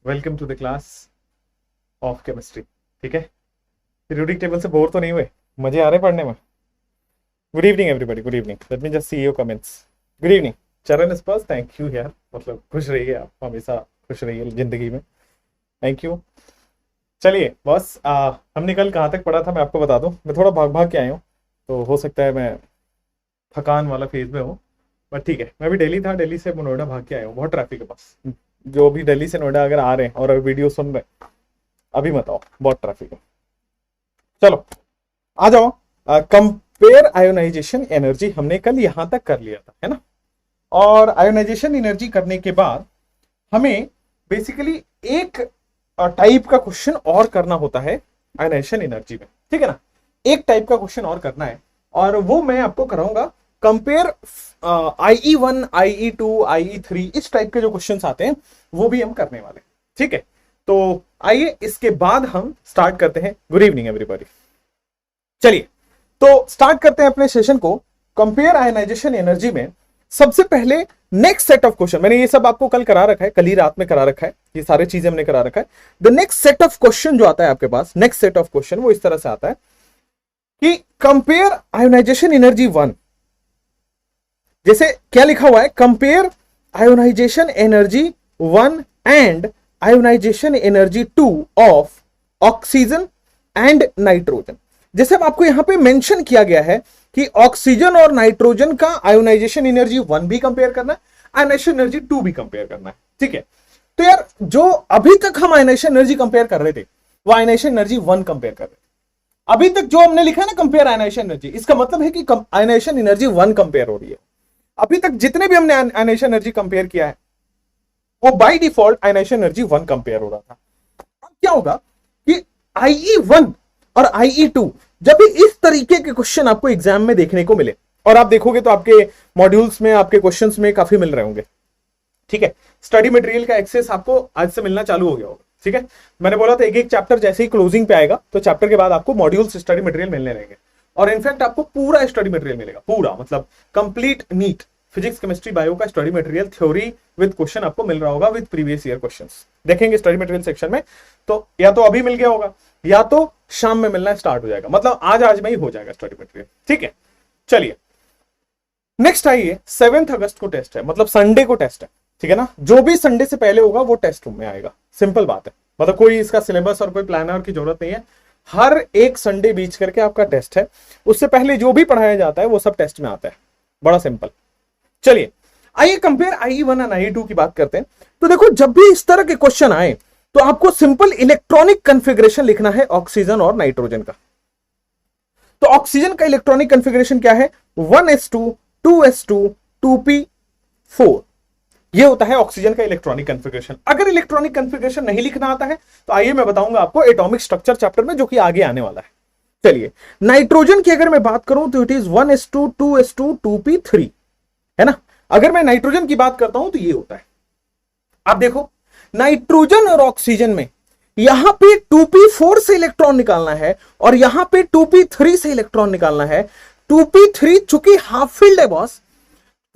Welcome to the class of chemistry. ठीक है, periodic table से बोर तो नहीं हुए? मजे आ रहे पढ़ने में? Good evening everybody, good evening. Let me just see your comments. Good evening चरण स्पर्स, थैंक यू यार, मतलब खुश रहिए आप, हमेशा खुश रहिए जिंदगी में। Thank you. चलिए बॉस, हमने कल कहाँ तक पढ़ा था मैं आपको बता दूं। मैं थोड़ा भाग भाग के आया हूँ, तो हो सकता है मैं थकान वाला फेज में हूँ, बट ठीक है। मैं भी दिल्ली था, दिल्ली से नोएडा भाग के आया हूँ। बहुत ट्रैफिक है बस। जो भी दिल्ली से नोएडा अगर आ रहे हैं और अगर वीडियो सुन रहे हैं, अभी मत आओ, बहुत ट्रैफिक है। चलो आ जाओ। कंपेयर आयोनाइजेशन एनर्जी हमने कल यहां तक कर लिया था, है ना। और आयोनाइजेशन एनर्जी करने के बाद हमें बेसिकली एक टाइप का क्वेश्चन और करना होता है आयोनाइजेशन एनर्जी में, ठीक है ना। एक टाइप का क्वेश्चन और करना है, और वो मैं आपको कराऊंगा कंपेयर IE1, IE2, IE3, इस टाइप के जो क्वेश्चंस आते हैं वो भी हम करने वाले हैं, ठीक है। तो आइए इसके बाद हम स्टार्ट करते हैं। Good evening everybody. चलिए तो स्टार्ट करते हैं अपने सेशन को। कंपेयर आयनाइजेशन एनर्जी में सबसे पहले नेक्स्ट सेट ऑफ क्वेश्चन, मैंने ये सब आपको कल करा रखा है, कल ही रात में करा रखा है, ये सारी चीजें हमने करा रखा है। The next set of question जो आता है आपके पास, नेक्स्ट सेट ऑफ क्वेश्चन वो इस तरह से आता है कि कंपेयर आयोनाइजेशन एनर्जी 1, जैसे क्या लिखा हुआ है, compare ionisation energy 1 and ionisation energy 2 of oxygen and nitrogen. जैसे अब आपको यहां पे मेंशन किया गया है कि ऑक्सीजन और नाइट्रोजन का आयोनाइजेशन एनर्जी 1 भी कंपेयर करना है, आयोनाइजेशन एनर्जी 2 भी कंपेयर करना है, ठीक है। तो यार जो अभी तक हम आयोनाइजेशन एनर्जी कंपेयर कर रहे थे वो आयोनाइजेशन एनर्जी 1 कंपेयर कर रहे थे। अभी तक जो हमने लिखा है ना कंपेयर आयोनाइजेशन एनर्जी, इसका मतलब है कि आयोनाइजेशन एनर्जी 1 कंपेयर हो रही है। अभी तक जितने भी हमने आयोनाइजेशन एनर्जी कंपेयर किया है वो by default ionisation energy 1 compare हो रहा था। अब क्या होगा कि IE1 और IE2 जब भी इस तरीके के क्वेश्चन आपको एग्जाम में देखने को मिले, और आप देखोगे तो आपके मॉड्यूल्स में, आपके क्वेश्चंस में काफी मिल रहे होंगे, ठीक है। स्टडी मटेरियल का एक्सेस आपको आज से मिलना चालू हो गया होगा, ठीक है। मैंने बोला था एक एक चैप्टर जैसे ही क्लोजिंग पे आएगा तो चैप्टर के बाद आपको मॉड्यूल्स स्टडी मटेरियल मिलने रहेंगे, और इनफैक्ट आपको पूरा स्टडी मटेरियल मिलेगा, पूरा मतलब complete NEET physics chemistry bio का study material, theory with question आपको मिल रहा होगा, विद प्रीवियस ईयर क्वेश्चंस देखेंगे स्टडी मटेरियल सेक्शन में। तो या तो अभी मिल गया होगा या तो शाम में मिलना स्टार्ट हो जाएगा, मतलब आज में ही हो जाएगा स्टडी मटेरियल, ठीक है। चलिए नेक्स्ट आइए, 7 अगस्त को टेस्ट है, मतलब संडे को टेस्ट है, ठीक है ना। जो भी संडे से पहले होगा वो टेस्ट रूम में आएगा, सिंपल बात है, मतलब कोई इसका सिलेबस और कोई प्लानर की जरूरत नहीं है। हर एक संडे बीच करके आपका टेस्ट है, उससे पहले जो भी पढ़ाया जाता है वो सब टेस्ट में आता है, बड़ा सिंपल। चलिए आइए कंपेयर IE1 और IE2 की बात करते हैं। तो देखो जब भी इस तरह के क्वेश्चन आए तो आपको सिंपल इलेक्ट्रॉनिक कॉन्फ़िगरेशन लिखना है ऑक्सीजन और नाइट्रोजन का। तो ऑक्सीजन का इलेक्ट्रॉनिक कॉन्फ़िगरेशन क्या है, 1s2 2s2 2p4, ये होता है ऑक्सीजन का इलेक्ट्रॉनिक कॉन्फ़िगरेशन। अगर इलेक्ट्रॉनिक कॉन्फ़िगरेशन नहीं लिखना आता है तो आइए मैं बताऊंगा आपको एटॉमिक स्ट्रक्चर चैप्टर में, जो कि आगे आने वाला है। चलिए नाइट्रोजन की अगर मैं बात करूं तो it is 1s2 2s2 2p3, है ना। अगर मैं नाइट्रोजन की बात करता हूं तो ये होता है, आप देखो नाइट्रोजन और ऑक्सीजन में यहां पे 2p4 से इलेक्ट्रॉन निकालना है और यहां पे 2p3 से इलेक्ट्रॉन निकालना है। 2p3 चूंकि हाफ फील्ड है बॉस,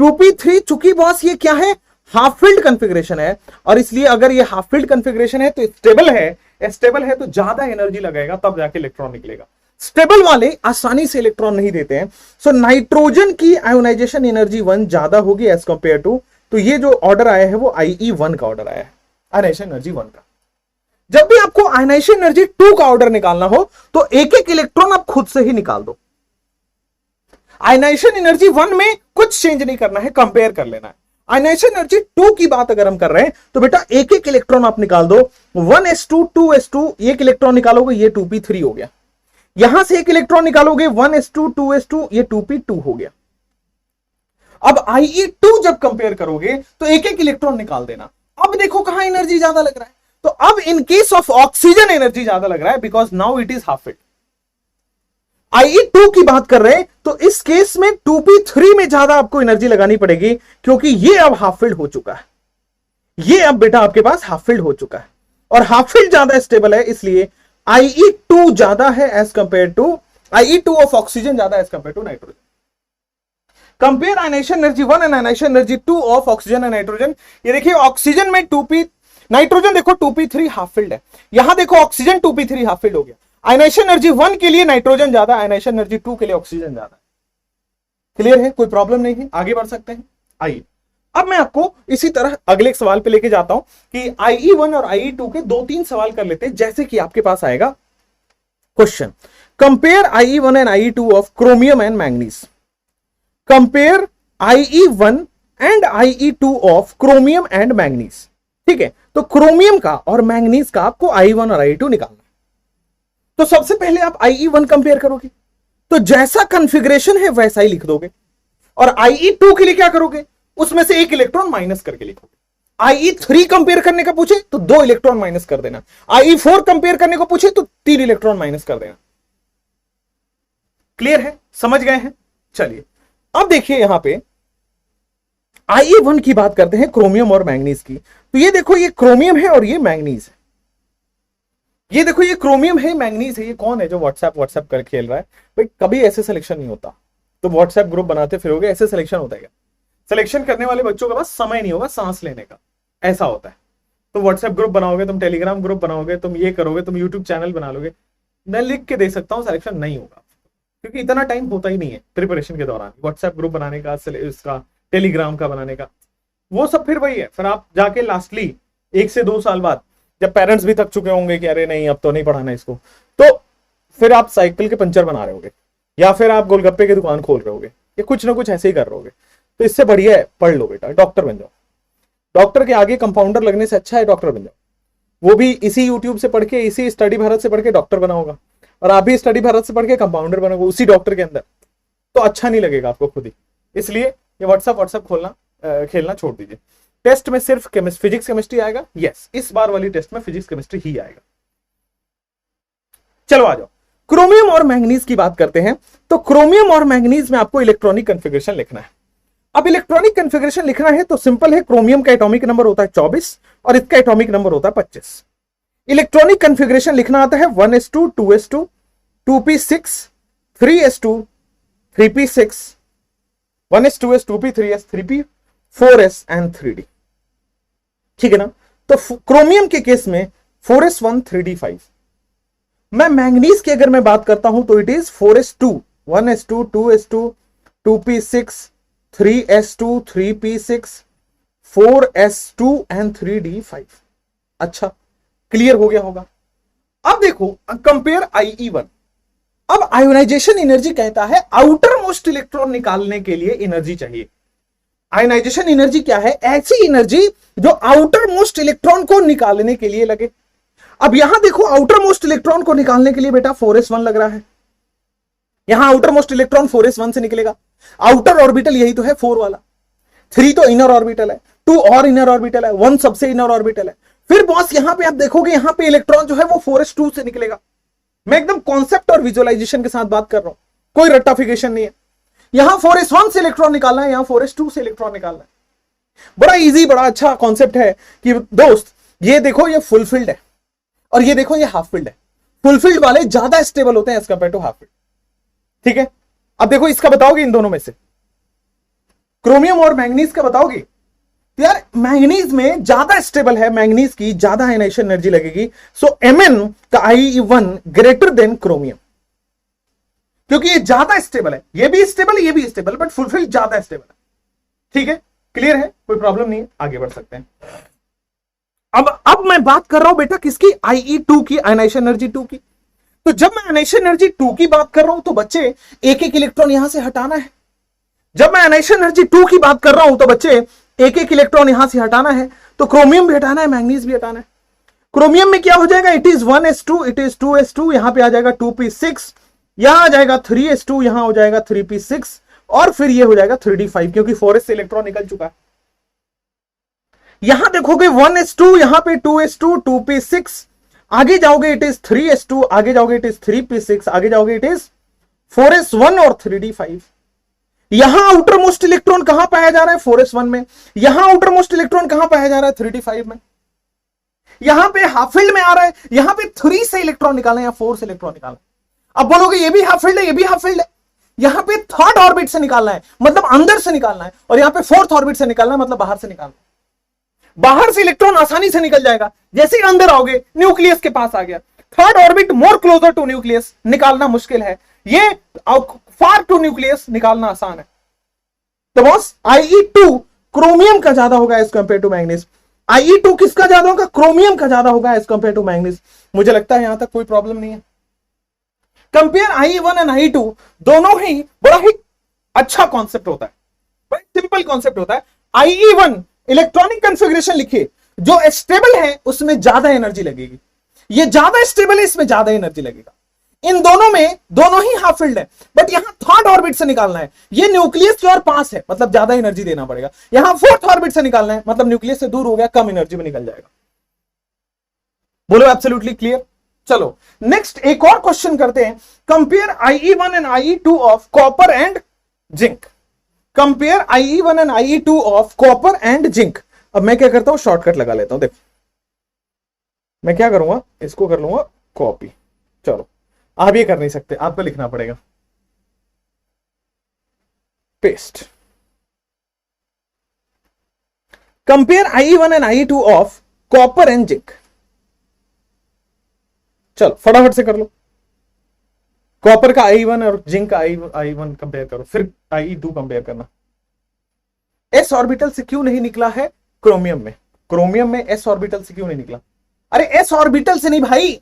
2p3 चूंकि बॉस ये क्या है, हाफ फील्ड कॉन्फ़िगरेशन है, और इसलिए अगर ये हाफ फील्ड कॉन्फ़िगरेशन है तो स्टेबल है, स्टेबल है तो ज्यादा एनर्जी लगेगा तब जाके इलेक्ट्रॉन निकलेगा। स्टेबल वाले आसानी से इलेक्ट्रॉन नहीं देते हैं। सो नाइट्रोजन की आयोनाइजेशन एनर्जी 1 ज्यादा होगी एज कंपेयर टू, तो ये जो ऑर्डर आया है वो IE1 का ऑर्डर आया है, आयोनाइजेशन एनर्जी 1 का। जब भी आपको आयोनाइजेशन एनर्जी 2 का ऑर्डर निकालना हो तो एक एक इलेक्ट्रॉन आप खुद से ही निकाल दो। आयोनाइजेशन एनर्जी 1 में कुछ चेंज नहीं करना है, कंपेयर कर लेना है। आयोनाइजेशन एनर्जी 2 की बात अगर हम कर रहे हैं तो बेटा एक एक इलेक्ट्रॉन आप निकाल दो। 1s2 2s2, एक इलेक्ट्रॉन निकालोगे ये 2p3 हो गया, यहां से एक इलेक्ट्रॉन निकालोगे 1s2 2s2, ये 2p2 हो गया। अब IE2 जब कंपेयर करोगे तो एक एक इलेक्ट्रॉन निकाल देना। अब देखो कहां एनर्जी ज्यादा लग रहा है, तो अब in case of oxygen energy ज्यादा लग रहा है, because now it is half field. IE2 की बात कर रहे हैं तो इस केस में 2p3 में ज्यादा आपको एनर्जी लगानी पड़ेगी, क्योंकि ये अब हाफ फील्ड हो चुका है, ये अब बेटा आपके पास हाफ फील्ड हो चुका है, और हाफ फील्ड ज्यादा स्टेबल है, इसलिए IE2 ज्यादा है as compare to, IE2 of oxygen ज्यादा as compare to nitrogen. Compare ionisation energy 1 and ionisation energy 2 of oxygen and nitrogen. ये देखिए ऑक्सीजन में 2p नाइट्रोजन देखो 2p3 हाफ फील्ड है, यहां देखो ऑक्सीजन 2p3 हाफ फील्ड हो गया। आयनाइजेशन एनर्जी 1 के लिए नाइट्रोजन ज्यादा, आयनाइजेशन एनर्जी 2 के लिए ऑक्सीजन ज्यादा। क्लियर है, कोई प्रॉब्लम नहीं है, आगे बढ़ सकते हैं। आइए अब मैं आपको इसी तरह अगले एक सवाल पे लेके जाता हूं कि IE1 और IE2 के 2-3 सवाल कर लेते हैं। जैसे कि आपके पास आएगा question, compare IE1 and IE2 of chromium and manganese. Compare IE1 and IE2 of chromium and manganese. ठीक है, तो क्रोमियम का और मैंगनीज का आपको IE1 और IE2 निकालना है। तो सबसे पहले आप IE1 कंपेयर करोगे, तो जैसा कॉन्फ़िगरेशन है वैसा ही लिख दोगे, और IE2 के लिए क्या करोगे, उसमें से एक इलेक्ट्रॉन माइनस करके लिखोगे। IE3 कंपेयर करने का पूछे तो 2 इलेक्ट्रॉन माइनस कर देना, IE4 कंपेयर करने को पूछे तो 3 इलेक्ट्रॉन माइनस कर देना। क्लियर है, समझ गए हैं? चलिए अब देखिए यहां पे IE1 की बात करते हैं, क्रोमियम और मैंगनीज की। तो ये देखो, ये क्रोमियम है और ये मैंगनीज है। ये देखो, ये क्रोमियम है, मैंगनीज है। ये कौन है जो व्हाट्सएप कर खेल रहा है? भाई कभी ऐसे सिलेक्शन नहीं होता, तो व्हाट्सएप ग्रुप बनाते फिरोगे, ऐसे सिलेक्शन होता है क्या? सिलेक्शन करने वाले बच्चों के पास समय नहीं होगा सांस लेने का, ऐसा होता है। तो व्हाट्सएप ग्रुप बनाओगे, तुम टेलीग्राम ग्रुप बनाओगे, तुम ये करोगे, तुम यूट्यूब चैनल बना लोगे, मैं लिख के दे सकता हूं सिलेक्शन नहीं होगा, क्योंकि इतना टाइम होता ही नहीं है प्रिपरेशन के दौरान व्हाट्सएप ग्रुप बनाने का, इसका टेलीग्राम का बनाने का। वो सब फिर वही है, फिर आप जाके लास्टली 1 से 2 साल बाद जब पेरेंट्स भी थक चुके होंगे कि अरे नहीं अब तो नहीं पढ़ाना इसको, तो फिर आप साइकिल के पंचर बना रहे होगे, या फिर आप गोलगप्पे की दुकान खोल रहे होगे, या कुछ ना कुछ ऐसे ही कर रहे होगे। तो इससे बढ़िया है पढ़ लो बेटा, डॉक्टर बन जाओ। डॉक्टर के आगे कंपाउंडर लगने से अच्छा है डॉक्टर बन जाओ। वो भी इसी यूट्यूब से पढ़ के, इसी स्टडी भारत से पढ़ के डॉक्टर बना होगा, और आप भी स्टडी भारत से पढ़ के कंपाउंडर बनोगे उसी डॉक्टर के अंदर, तो अच्छा नहीं लगेगा आपको खुद ही। इसलिए ये व्हाट्सएप खेलना छोड़ दीजिए। टेस्ट में सिर्फ फिजिक्स केमिस्ट्री आएगा। यस, इस बार वाली टेस्ट में फिजिक्स केमिस्ट्री ही आएगा। चलो आ जाओ, क्रोमियम और मैंगनीज की बात करते हैं। तो क्रोमियम और मैंगनीज में आपको इलेक्ट्रॉनिक कॉन्फ़िगरेशन लिखना है। अब इलेक्ट्रॉनिक कॉन्फ़िगरेशन लिखना है तो सिंपल है, क्रोमियम का एटॉमिक नंबर होता है 24 और इसका एटॉमिक नंबर होता है 25। इलेक्ट्रॉनिक कॉन्फ़िगरेशन लिखना आता है 1s2 2s2 2p6 3s2 3p6 1s 2s 2p 3s 3p 4s and 3d। ठीक है ना? तो क्रोमियम के केस में 4s1 3d5। मैं मैंगनीज की अगर मैं बात करता हूं तो it is 4s2 1s2 2s2 2p6 3s2 3p6 4s2 and 3d5। अच्छा, क्लियर हो गया होगा। अब देखो कंपेयर IE1। अब आयोनाइजेशन एनर्जी कहता है आउटर मोस्ट इलेक्ट्रॉन निकालने के लिए एनर्जी चाहिए। आयोनाइजेशन एनर्जी क्या है? ऐसी एनर्जी जो आउटर मोस्ट इलेक्ट्रॉन को निकालने के लिए लगे। अब यहां देखो, आउटर मोस्ट इलेक्ट्रॉन को निकालने के लिए बेटा 4s1 लग रहा है। यहां आउटर मोस्ट इलेक्ट्रॉन 4s1 से निकलेगा। आउटर ऑर्बिटल यही तो है 4 वाला, 3 तो इनर ऑर्बिटल है, 2 और इनर ऑर्बिटल है, 1 सबसे इनर ऑर्बिटल है। फिर बॉस यहां पे आप देखोगे, यहां पे इलेक्ट्रॉन जो है वो 4s2 से निकलेगा। मैं एकदम कॉन्सेप्ट और विजुअलाइजेशन के साथ बात कर रहा हूं, कोई रट्टाफिकेशन नहीं है। यहां 4s1 से इलेक्ट्रॉन निकालना है, यहां 4s2 से इलेक्ट्रॉन निकालना है। बड़ा इजी, बड़ा अच्छा कॉन्सेप्ट है कि दोस्त ये देखो ये फुलफिल्ड है और ये देखो ये हाफ फिल्ड है। फुलफिल्ड वाले ज्यादा स्टेबल होते हैं as compare to half filled. ठीक है, अब देखो इसका बताओगे इन दोनों में से, क्रोमियम और मैंगनीज का बताओगे? तो यार मैंगनीज में ज्यादा स्टेबल है, मैंगनीज की ज्यादा आयनाइजेशन एनर्जी लगेगी। सो Mn का IE1 ग्रेटर देन क्रोमियम, क्योंकि ये ज्यादा स्टेबल है। ये भी स्टेबल है, ये भी स्टेबल, बट फुलफिल्ड ज्यादा स्टेबल है। ठीक है, क्लियर है, कोई प्रॉब्लम नहीं है, आगे बढ़ सकते हैं। अब मैं बात कर रहा हूं बेटा किसकी? IE2 की, आयनाइजेशन एनर्जी 2 की। तो जब मैं आयनाइजेशन एनर्जी 2 की बात कर रहा हूं तो बच्चे एक एक इलेक्ट्रॉन यहां से हटाना है। जब मैं आयनाइजेशन एनर्जी 2 की बात कर रहा हूं तो बच्चे एक एक इलेक्ट्रॉन यहां से हटाना है। तो क्रोमियम भी हटाना है, मैंगनीज भी हटाना है। क्रोमियम में क्या हो जाएगा? It is 1s2, it is 2s2, यहां पे आ जाएगा 2p6, यहां आ जाएगा 3s2, यहां हो जाएगा 3p6, और फिर ये हो जाएगा 3d5, क्योंकि 4s से इलेक्ट्रॉन निकल चुका है। यहां देखोगे 1s2, यहां पे 2s2 2p6, आगे जाओगे इट इज 3s2, आगे जाओगे इट इज 3p6, आगे जाओगे इट इज 4s1 और 3d5। यहां आउटर मोस्ट इलेक्ट्रॉन कहां पाया जा रहा है? 4s1 में। यहां आउटर मोस्ट इलेक्ट्रॉन कहां पाया जा रहा है? 3d5 में। यहां पे हाफ फील्ड में आ रहा है, यहां पे 3 से इलेक्ट्रॉन निकालना है या 4 से इलेक्ट्रॉन निकालना है। अब बोलोगे ये भी हाफ फील्ड है, ये भी हाफ फील्ड है। यहां पे थर्ड ऑर्बिट से निकालना है, मतलब अंदर से निकालना है, और यहां पे फोर्थ ऑर्बिट से निकालना है, मतलब बाहर से निकालना है। बाहर से इलेक्ट्रॉन आसानी से निकल जाएगा, जैसे ही अंदर आओगे न्यूक्लियस के पास आ गया। Third orbit more closer to nucleus, निकालना मुश्किल है, ये फार टू न्यूक्लियस निकालना आसान है। तो बॉस Ie2 क्रोमियम का ज्यादा होगा as compare to manganese. Ie2 किसका ज्यादा होगा? क्रोमियम का ज्यादा होगा एज कंपेयर टू मैग्नीज। मुझे लगता है यहां तक कोई प्रॉब्लम नहीं है। कंपेयर Ie1 एंड Ie2, दोनों ही बड़ा ही अच्छा कॉन्सेप्ट होता है, बड़ा सिंपल कॉन्सेप्ट होता है। Ie1 इलेक्ट्रॉनिक कॉन्फ़िगरेशन लिखिए, जो स्टेबल है उसमें ज्यादा एनर्जी लगेगी, ये ज्यादा स्टेबल है इसमें ज्यादा एनर्जी लगेगा। इन दोनों में दोनों ही हाफ फील्ड है, बट यहां थर्ड ऑर्बिट से निकालना है, ये न्यूक्लियस के और पास है मतलब ज्यादा एनर्जी देना पड़ेगा। यहां फोर्थ ऑर्बिट से निकालना है मतलब न्यूक्लियस से दूर हो गया, कम एनर्जी में निकल जाएगा। बोलो एब्सोल्युटली क्लियर। चलो नेक्स्ट एक और क्वेश्चन करते हैं। Compare Ie1 and Ie2 of copper and zinc. Compare Ie1 and Ie2 of copper and zinc. अब मैं क्या करता हूं, शॉर्टकट लगा लेता हूं। देखो मैं क्या करूंगा, इसको कर लूंगा कॉपी। चलो आप ये कर नहीं सकते, आपको लिखना पड़ेगा, paste. Compare Ie1 and Ie2 of copper and zinc. चलो फटाफट से कर लो। कॉपर का Ie1 और जिंक का Ie1 कंपेयर करो, फिर Ie2 कंपेयर करना। एस ऑर्बिटल से क्यों नहीं निकला है क्रोमियम में? क्रोमियम में एस ऑर्बिटल से क्यों नहीं निकला? अरे एस ऑर्बिटल से नहीं भाई,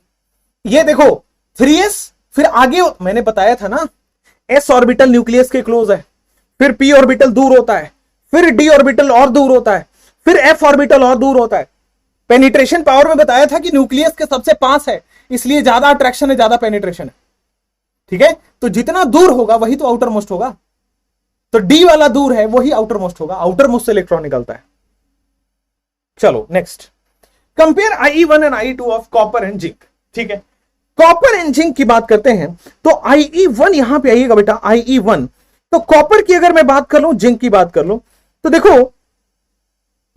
ये देखो 3s, फिर आगे मैंने बताया था ना, एस ऑर्बिटल न्यूक्लियस के क्लोज है, फिर p ऑर्बिटल दूर होता है, फिर d ऑर्बिटल और दूर होता है, फिर f ऑर्बिटल और दूर होता है। पेनिट्रेशन पावर में बताया था कि न्यूक्लियस के सबसे पास है, इसलिए ज्यादा अट्रैक्शन है, ज्यादा पेनिट्रेशन है। ठीक है, तो जितना दूर होगा वही तो आउटर मोस्ट होगा, तो डी वाला दूर है वही आउटर मोस्ट होगा, आउटर मोस्ट से इलेक्ट्रॉन निकलता है। चलो next, compare Ie1 and Ie2 of copper and zinc. ठीक है, कॉपर एंड जिंक की बात करते हैं तो Ie1, यहां पे आइएगा बेटा, Ie1 तो कॉपर की अगर मैं बात कर लूं, जिंक की बात कर लूं, तो देखो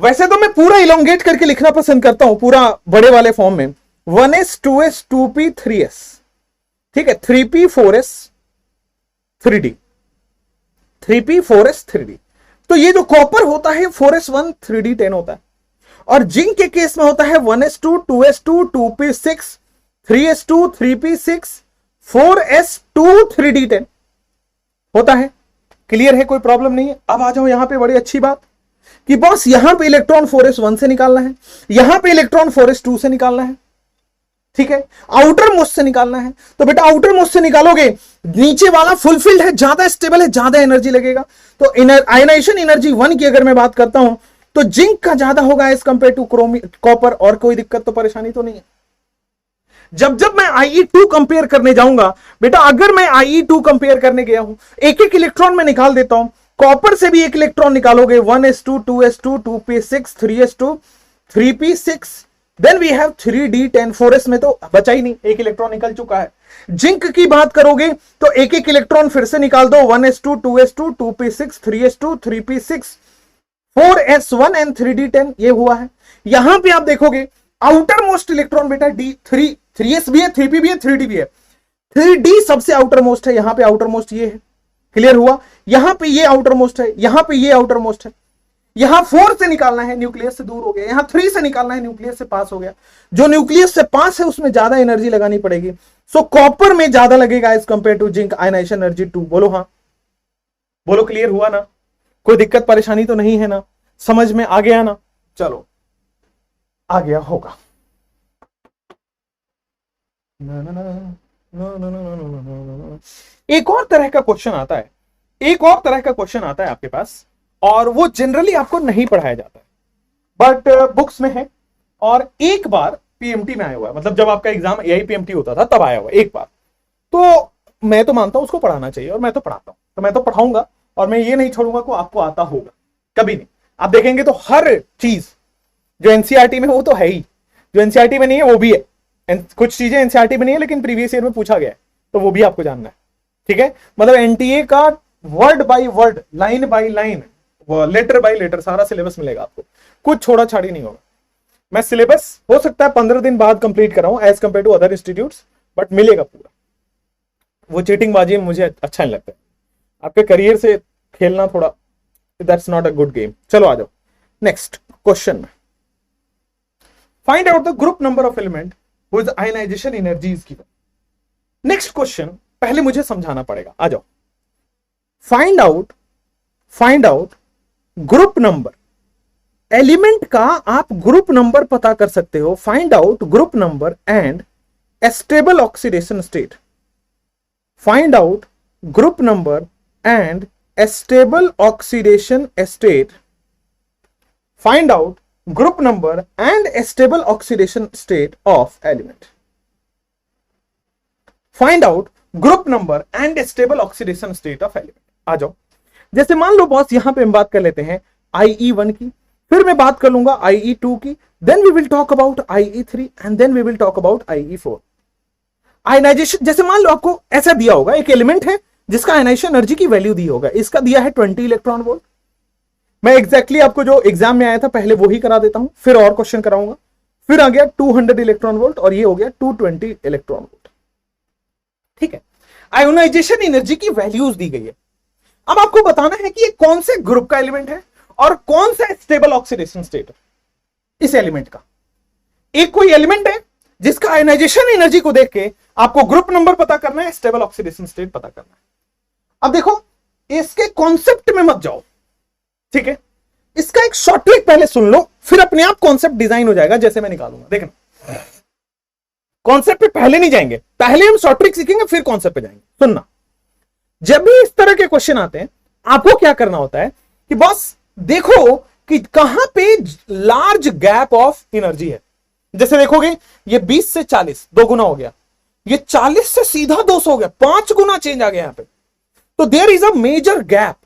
वैसे तो मैं पूरा इलोंगेट करके लिखना पसंद करता हूं, पूरा बड़े वाले फॉर्म में, 1s 2s 2p 3s। ठीक है, 3p 4s 3d, 3p 4s 3d। तो ये जो कॉपर होता है 4s1 3d 10 होता है, और जिंक के केस में होता है 1s2 2s2 2p6 3s2 3p6 4s2 3d 10 होता है। क्लियर है, कोई प्रॉब्लम नहीं है। अब आ जाओ यहां पे बड़ी अच्छी बात कि बॉस यहां पे इलेक्ट्रॉन 4s1 से निकालना है, यहां पे इलेक्ट्रॉन 4s2 से निकालना है। ठीक है, आउटर मोस्ट से निकालना है, तो बेटा आउटर मोस्ट से निकालोगे, नीचे वाला फुलफिल्ड है, ज्यादा स्टेबल है, ज्यादा एनर्जी लगेगा। तो आयनाइजेशन एनर्जी 1 की अगर मैं बात करता हूं तो जिंक का ज्यादा होगा एज कंपेयर टू कॉपर, और कोई दिक्कत तो परेशानी तो नहीं है। जब जब मैं Ie2 कंपेयर करने जाऊंगा बेटा, अगर मैं Ie2 कंपेयर करने गया हूं, एक एक इलेक्ट्रॉन में निकाल देता हूं, कॉपर से भी एक इलेक्ट्रॉन निकालोगे, 1s2 2s2 2p6 3s2 3p6, then we have 3d10 4s में तो बचा ही नहीं, एक इलेक्ट्रॉन निकल चुका है। जिंक की बात करोगे तो एक एक इलेक्ट्रॉन फिर से निकाल दो, 1s2 2s2 2p6 3s2 3p6 4s1 and 3d10, ये हुआ है। यहां पे आप देखोगे आउटर मोस्ट इलेक्ट्रॉन बेटा d3 3s भी है, 3p भी है, 3d भी है, 3d सबसे आउटर मोस्ट है, यहां पे आउटर मोस्ट ये है। क्लियर हुआ, यहां पे ये आउटर मोस्ट है, यहां पे ये आउटर मोस्ट है। यहां 4 से निकालना है, न्यूक्लियस से दूर हो गया, यहां 3 से निकालना है, न्यूक्लियस से पास हो गया। जो न्यूक्लियस से पास है उसमें ज्यादा एनर्जी लगानी पड़ेगी, सो कॉपर में ज्यादा लगेगा as compare to zinc, ionisation energy 2। बोलो हाँ, बोलो क्लियर हुआ ना, कोई दिक्कत परेशानी तो नहीं है ना, समझ में आ गया ना? चलो आ गया होगा। एक और तरह का क्वेश्चन आता है, एक और तरह का क्वेश्चन आता है आपके पास, और वो जनरली आपको नहीं पढ़ाया जाता है बट बुक्स में है, और एक बार पीएमटी में आया हुआ है, मतलब जब आपका एग्जाम AIPMT होता था तब आया हुआ है एक बार। तो मैं तो मानता हूं उसको पढ़ाना चाहिए, और मैं तो पढ़ाता हूं, तो मैं तो पढ़ाऊंगा, और मैं ये नहीं छोड़ूंगा को आपको आता होगा, कभी नहीं। आप देखेंगे तो हर चीज जो एनसीईआरटी में वो तो है ही, जो एनसीईआरटी में नहीं है वो भी है, कुछ चीजें एनसीईआरटी में नहीं है लेकिन प्रीवियस ईयर में पूछा गया है, तो वो भी आपको जानना है। ठीक है, मतलब एनटीए का word by word, line by line, letter by letter सारा सिलेबस मिलेगा आपको, कुछ छोड़ा छाड़ी नहीं होगा। मैं सिलेबस हो सकता है 15 दिन बाद कंप्लीट कराऊं as compare to other institutes, but मिलेगा पूरा। वो चीटिंगबाजी मुझे अच्छा नहीं लगता है, आपके करियर से खेलना थोड़ा, that's not a good game. चलो आ जाओ नेक्स्ट क्वेश्चन में। Find out the group number of element whose ionisation energy is given. Next question पहले मुझे समझाना पड़ेगा, आ जाओ। Find out group number, element का आप ग्रुप नंबर पता कर सकते हो। Find out group number and stable oxidation state. Find out group number and stable oxidation state. Find out group number and stable oxidation state of element. Find out group number and stable oxidation state of element. आ जाओ, जैसे मान लो boss यहां पे हम बात कर लेते हैं IE1 की, फिर मैं बात कर लूंगा IE2 की, then we will talk about IE3 and then we will talk about IE4। Ionisation, जैसे मान लो आपको ऐसा दिया होगा, एक एलिमेंट है जिसका आयनाइजेशन एनर्जी की वैल्यू दी होगा, इसका दिया है 20 इलेक्ट्रॉन वोल्ट। मैं एग्जैक्टली आपको जो एग्जाम में आया था पहले वो ही करा देता हूं, फिर और क्वेश्चन कराऊंगा। फिर आ गया 200 इलेक्ट्रॉन वोल्ट और ये हो गया 220 इलेक्ट्रॉन वोल्ट। ठीक है, आयोनाइजेशन एनर्जी की वैल्यूज दी गई है। अब आपको बताना है कि ये कौन से ग्रुप का एलिमेंट है और कौन सा स्टेबल ऑक्सीडेशन स्टेट है इस एलिमेंट का। एक कोई एलिमेंट है जिसका आयनाइजेशन एनर्जी को देख के आपको ग्रुप नंबर पता करना है, स्टेबल ऑक्सीडेशन स्टेट पता करना है। अब देखो, इसके कॉन्सेप्ट में मत जाओ, ठीक है, इसका एक शॉर्ट ट्रिक पहले सुन लो, फिर अपने आप कॉन्सेप्ट डिजाइन हो जाएगा जैसे मैं निकालूंगा। देखना, कॉन्सेप्ट पे पहले नहीं जाएंगे, पहले हम शॉर्ट ट्रिक सीखेंगे फिर कॉन्सेप्ट पे जाएंगे। सुनना, जब भी इस तरह के क्वेश्चन आते हैं आपको क्या करना होता है कि बस देखो कि कहां पे लार्ज गैप ऑफ एनर्जी है। जैसे देखोगे ये 20 से 40 दो गुना हो गया, ये 40 से सीधा 200 हो गया, 5 गुना चेंज आ गया यहां पे। तो there is a major gap.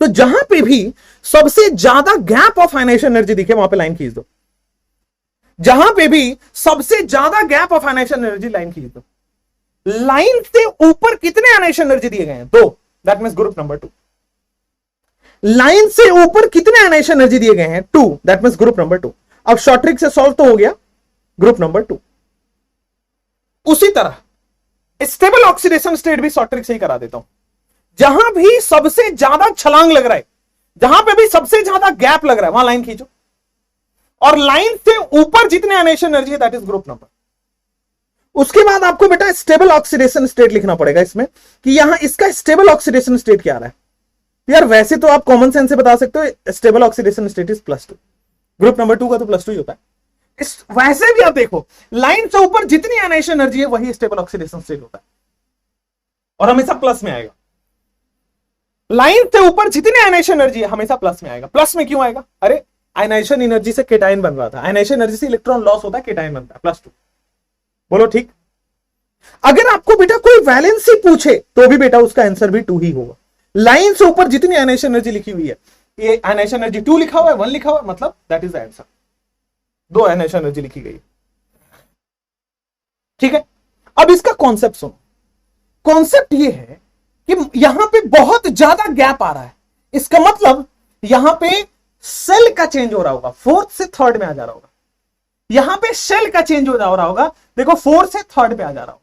तो जहां पे भी सबसे ज्यादा गैप ऑफ आयनाइजेशन एनर्जी दिखे वहां पे लाइन खींच दो। जहां पे भी सबसे ज्यादा gap of ionisation energy, line खींच दो। लाइन से ऊपर कितने आयनाइजेशन एनर्जी दिए गए हैं? 2, that means group number 2। Line से ऊपर कितने आयनाइजेशन एनर्जी दिए गए हैं? 2, दैट मींस ग्रुप नंबर 2। अब शॉर्ट ट्रिक से सॉल्व तो हो गया, ग्रुप नंबर 2। उसी तरह स्टेबल ऑक्सीडेशन स्टेट भी शॉर्ट ट्रिक से ही करा देता हूं। जहां भी सबसे ज्यादा छलांग लग रहा है, जहां पे भी सबसे ज्यादा गैप लग रहा है, वहां लाइन खींचो, और लाइन से ऊपर जितने आयनाइजेशन एनर्जी है दैट इज ग्रुप नंबर। उसके बाद आपको बेटा स्टेबल ऑक्सीडेशन स्टेट लिखना पड़ेगा इसमें कि यहां इसका स्टेबल ऑक्सीडेशन स्टेट क्या आ रहा है। यार वैसे तो आप कॉमन सेंस से बता सकते हो stable oxidation state is +2। Group number 2 का तो +2 ही होता है। वैसे भी आप देखो, लाइन से ऊपर जितनी आयनाइजेशन एनर्जी है वही स्टेबल ऑक्सीडेशन स्टेट होता है और हमेशा प्लस में आएगा। लाइन से ऊपर जितनी आयनाइजेशन एनर्जी है हमेशा प्लस में आएगा। प्लस में क्यों आएगा? अरे आयनाइजेशन एनर्जी से केटायन बन रहा था, आयनाइजेशन एनर्जी से इलेक्ट्रॉन लॉस होता है, केटायन बनता है, +2। बोलो ठीक। अगर आपको बेटा कोई वैलेंसी पूछे तो भी बेटा उसका आंसर भी 2 ही होगा। लाइन से ऊपर जितनी आयनाइजेशन एनर्जी लिखी हुई है, ये आयनाइजेशन एनर्जी 2 लिखा हुआ है, 1 लिखा हुआ है, मतलब that is the answer. 2 ionisation energy लिखी गई, ठीक है। अब इसका कॉन्सेप्ट सुनो। कॉन्सेप्ट ये है कि यहां पे बहुत ज्यादा गैप आ रहा है, इसका मतलब यहां पे सेल का चेंज हो रहा होगा, 4th से 3rd में आ जा रहा होगा। यहां पे शेल का चेंज हो रहा होगा, देखो 4 से 3rd पे आ जा रहा होगा।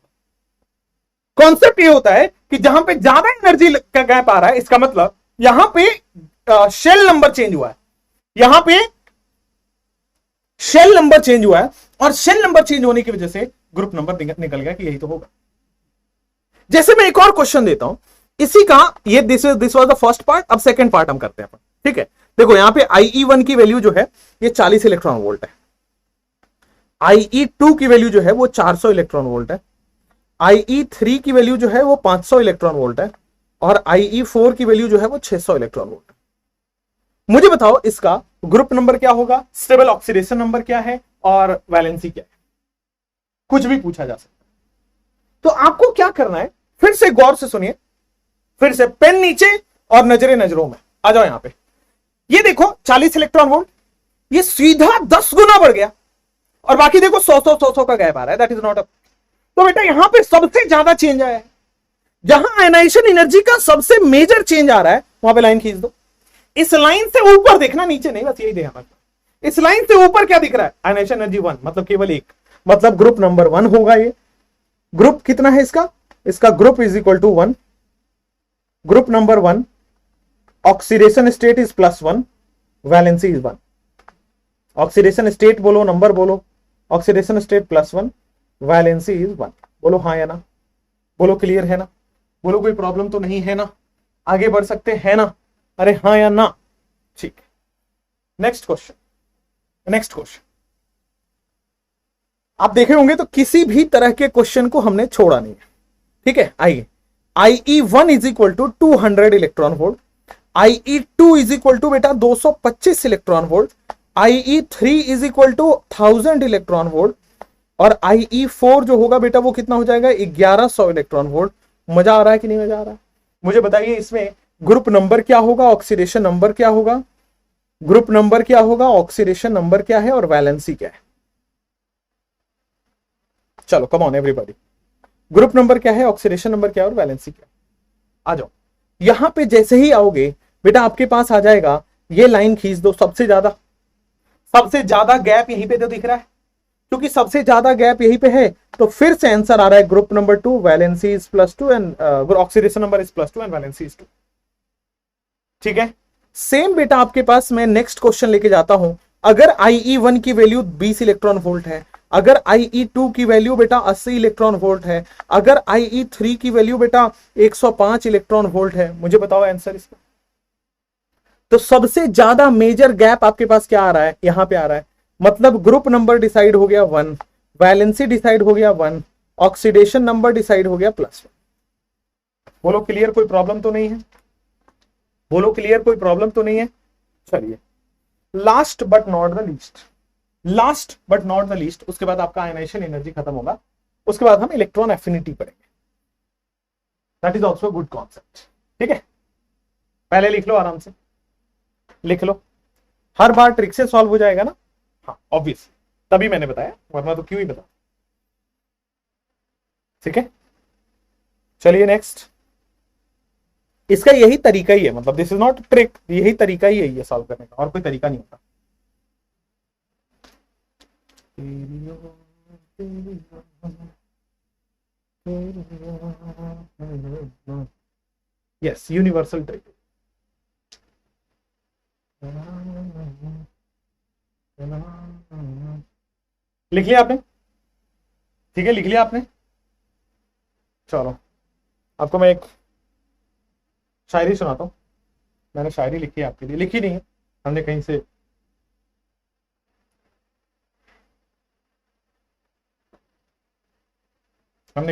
कॉन्सेप्ट ये होता है कि जहां पे ज्यादा एनर्जी का गैप आ रहा है, इसका मतलब यहां पे शेल नंबर चेंज हुआ है, यहां पे शेल नंबर चेंज हुआ है, और शेल नंबर चेंज होने की वजह से ग्रुप नंबर निकल गया कि यही तो होगा। जैसे मैं एक और क्वेश्चन देता हूं इसी का, ये this was the first part. अब सेकंड पार्ट हम करते हैं अपन, ठीक है। देखो यहां पे IE1 की वैल्यू जो है ये 40 इलेक्ट्रॉन वोल्ट है, IE2 की वैल्यू जो है वो 400 इलेक्ट्रॉन वोल्ट है, IE3 की वैल्यू जो है वो 500 इलेक्ट्रॉन वोल्ट है, और IE4 की वैल्यू जो है वो 600 इलेक्ट्रॉन वोल्ट है। मुझे बताओ इसका ग्रुप नंबर क्या होगा, स्टेबल ऑक्सीडेशन नंबर क्या है, और वैलेंसी क्या है। कुछ भी पूछा जा सकता है। तो आपको क्या करना है, फिर से गौर से सुनिए, फिर से पेन नीचे और नजरें नजरों में। आ जाओ यहां पे, ये देखो 40 इलेक्ट्रॉन वोल्ट, ये सीधा 10 गुना बढ़ गया, और बाकी देखो 100 का गैप आ रहा है, दैट इज नॉट अ। तो बेटा यहां पे सबसे ज्यादा चेंज आया है, जहां आयनाइजेशन एनर्जी का सबसे मेजर चेंज आ रहा है वहां पे लाइन खींच दो। इस लाइन से ऊपर देखना, नीचे नहीं, बस यही देखना। इस लाइन से ऊपर क्या दिख रहा है? आयनाइजेशन एनर्जी 1, मतलब केवल 1, मतलब ग्रुप नंबर 1 होगा। ये ग्रुप कितना है इसका? इसका group is equal to 1, group number 1, oxidation state is +1, valency is 1। Oxidation state बोलो, नंबर बोलो, ऑक्सीडेशन स्टेट +1, वैलेंसी इज 1। बोलो हाँ या ना, बोलो क्लियर है ना, बोलो कोई प्रॉब्लम तो नहीं है ना, आगे बढ़ सकते हैं ना, अरे हाँ या ना। ठीक, नेक्स्ट क्वेश्चन, नेक्स्ट क्वेश्चन। आप देखे होंगे तो किसी भी तरह के क्वेश्चन को हमने छोड़ा नहीं है, ठीक है। आइए, IE1 is equal to 200 electron volt, IE2 is equal to बेटा 225 electron volt, IE3 is equal to 1000 electron volt, और IE4 जो होगा बेटा वो कितना हो जाएगा 1100 इलेक्ट्रॉन वोल्ट। मजा आ रहा है कि नहीं मजा आ रहा है? मुझे बताइए इसमें ग्रुप नंबर क्या होगा, ऑक्सीडेशन नंबर क्या होगा, ग्रुप नंबर क्या होगा, ऑक्सीडेशन नंबर क्या है, और वैलेंसी क्या है? चलो come on everybody, group number क्या है, ऑक्सीडेशन नंबर क्या है, और वैलेंसी क्या है? आ जाओ, यहां पे जैसे ही आओगे बेटा आपके पास आ जाएगा, ये लाइन खींच दो, सबसे ज्यादा गैप यहीं पे तो दिख रहा है, क्योंकि सबसे ज्यादा गैप यहीं पे है, तो फिर से आंसर आ रहा है group number 2, valency is +2 and oxidation number is +2 and valency is 2। ठीक है, सेम बेटा आपके पास मैं नेक्स्ट क्वेश्चन लेके जाता हूं। अगर IE1 की वैल्यू 20 इलेक्ट्रॉन वोल्ट है, अगर IE2 की वैल्यू बेटा 80 इलेक्ट्रॉन वोल्ट है, अगर IE3 की वैल्यू बेटा 105 इलेक्ट्रॉन वोल्ट है, मुझे बताओ आंसर इसका। तो सबसे ज्यादा मेजर गैप आपके पास क्या आ रहा है, यहां पे आ रहा है, मतलब ग्रुप नंबर डिसाइड हो गया 1, वैलेंसी डिसाइड हो गया 1, ऑक्सीडेशन नंबर डिसाइड हो गया +1। बोलो क्लियर, कोई प्रॉब्लम तो नहीं है, बोलो क्लियर, कोई प्रॉब्लम तो नहीं है। चलिए, last but not the least, last but not the least, उसके बाद आपका आयनाइजेशन एनर्जी खत्म होगा, उसके बाद हम इलेक्ट्रॉन एफिनिटी पढ़ेंगे। That is also good concept. ठीक है, पहले लिख लो, आराम से लिख लो, हर बार ट्रिक से सॉल्व हो जाएगा ना। हाँ ऑब्वियस, तभी मैंने बताया, वरना तो क्यों ही बता। ठीक है, चलिए नेक्स्ट। इसका यही तरीका ही है, मतलब दिस इज नॉट ट्रिक, यही तरीका ही है ये सॉल्व करने का, और कोई तरीका नहीं होता। Yes, universal trick. लिख लिया आपने? ठीक है, लिख लिया आपने। चलो, आपको मैं एक शायरी सुनाता हूं। मैंने शायरी लिखी है आपके लिए, लिखी नहीं है, हमने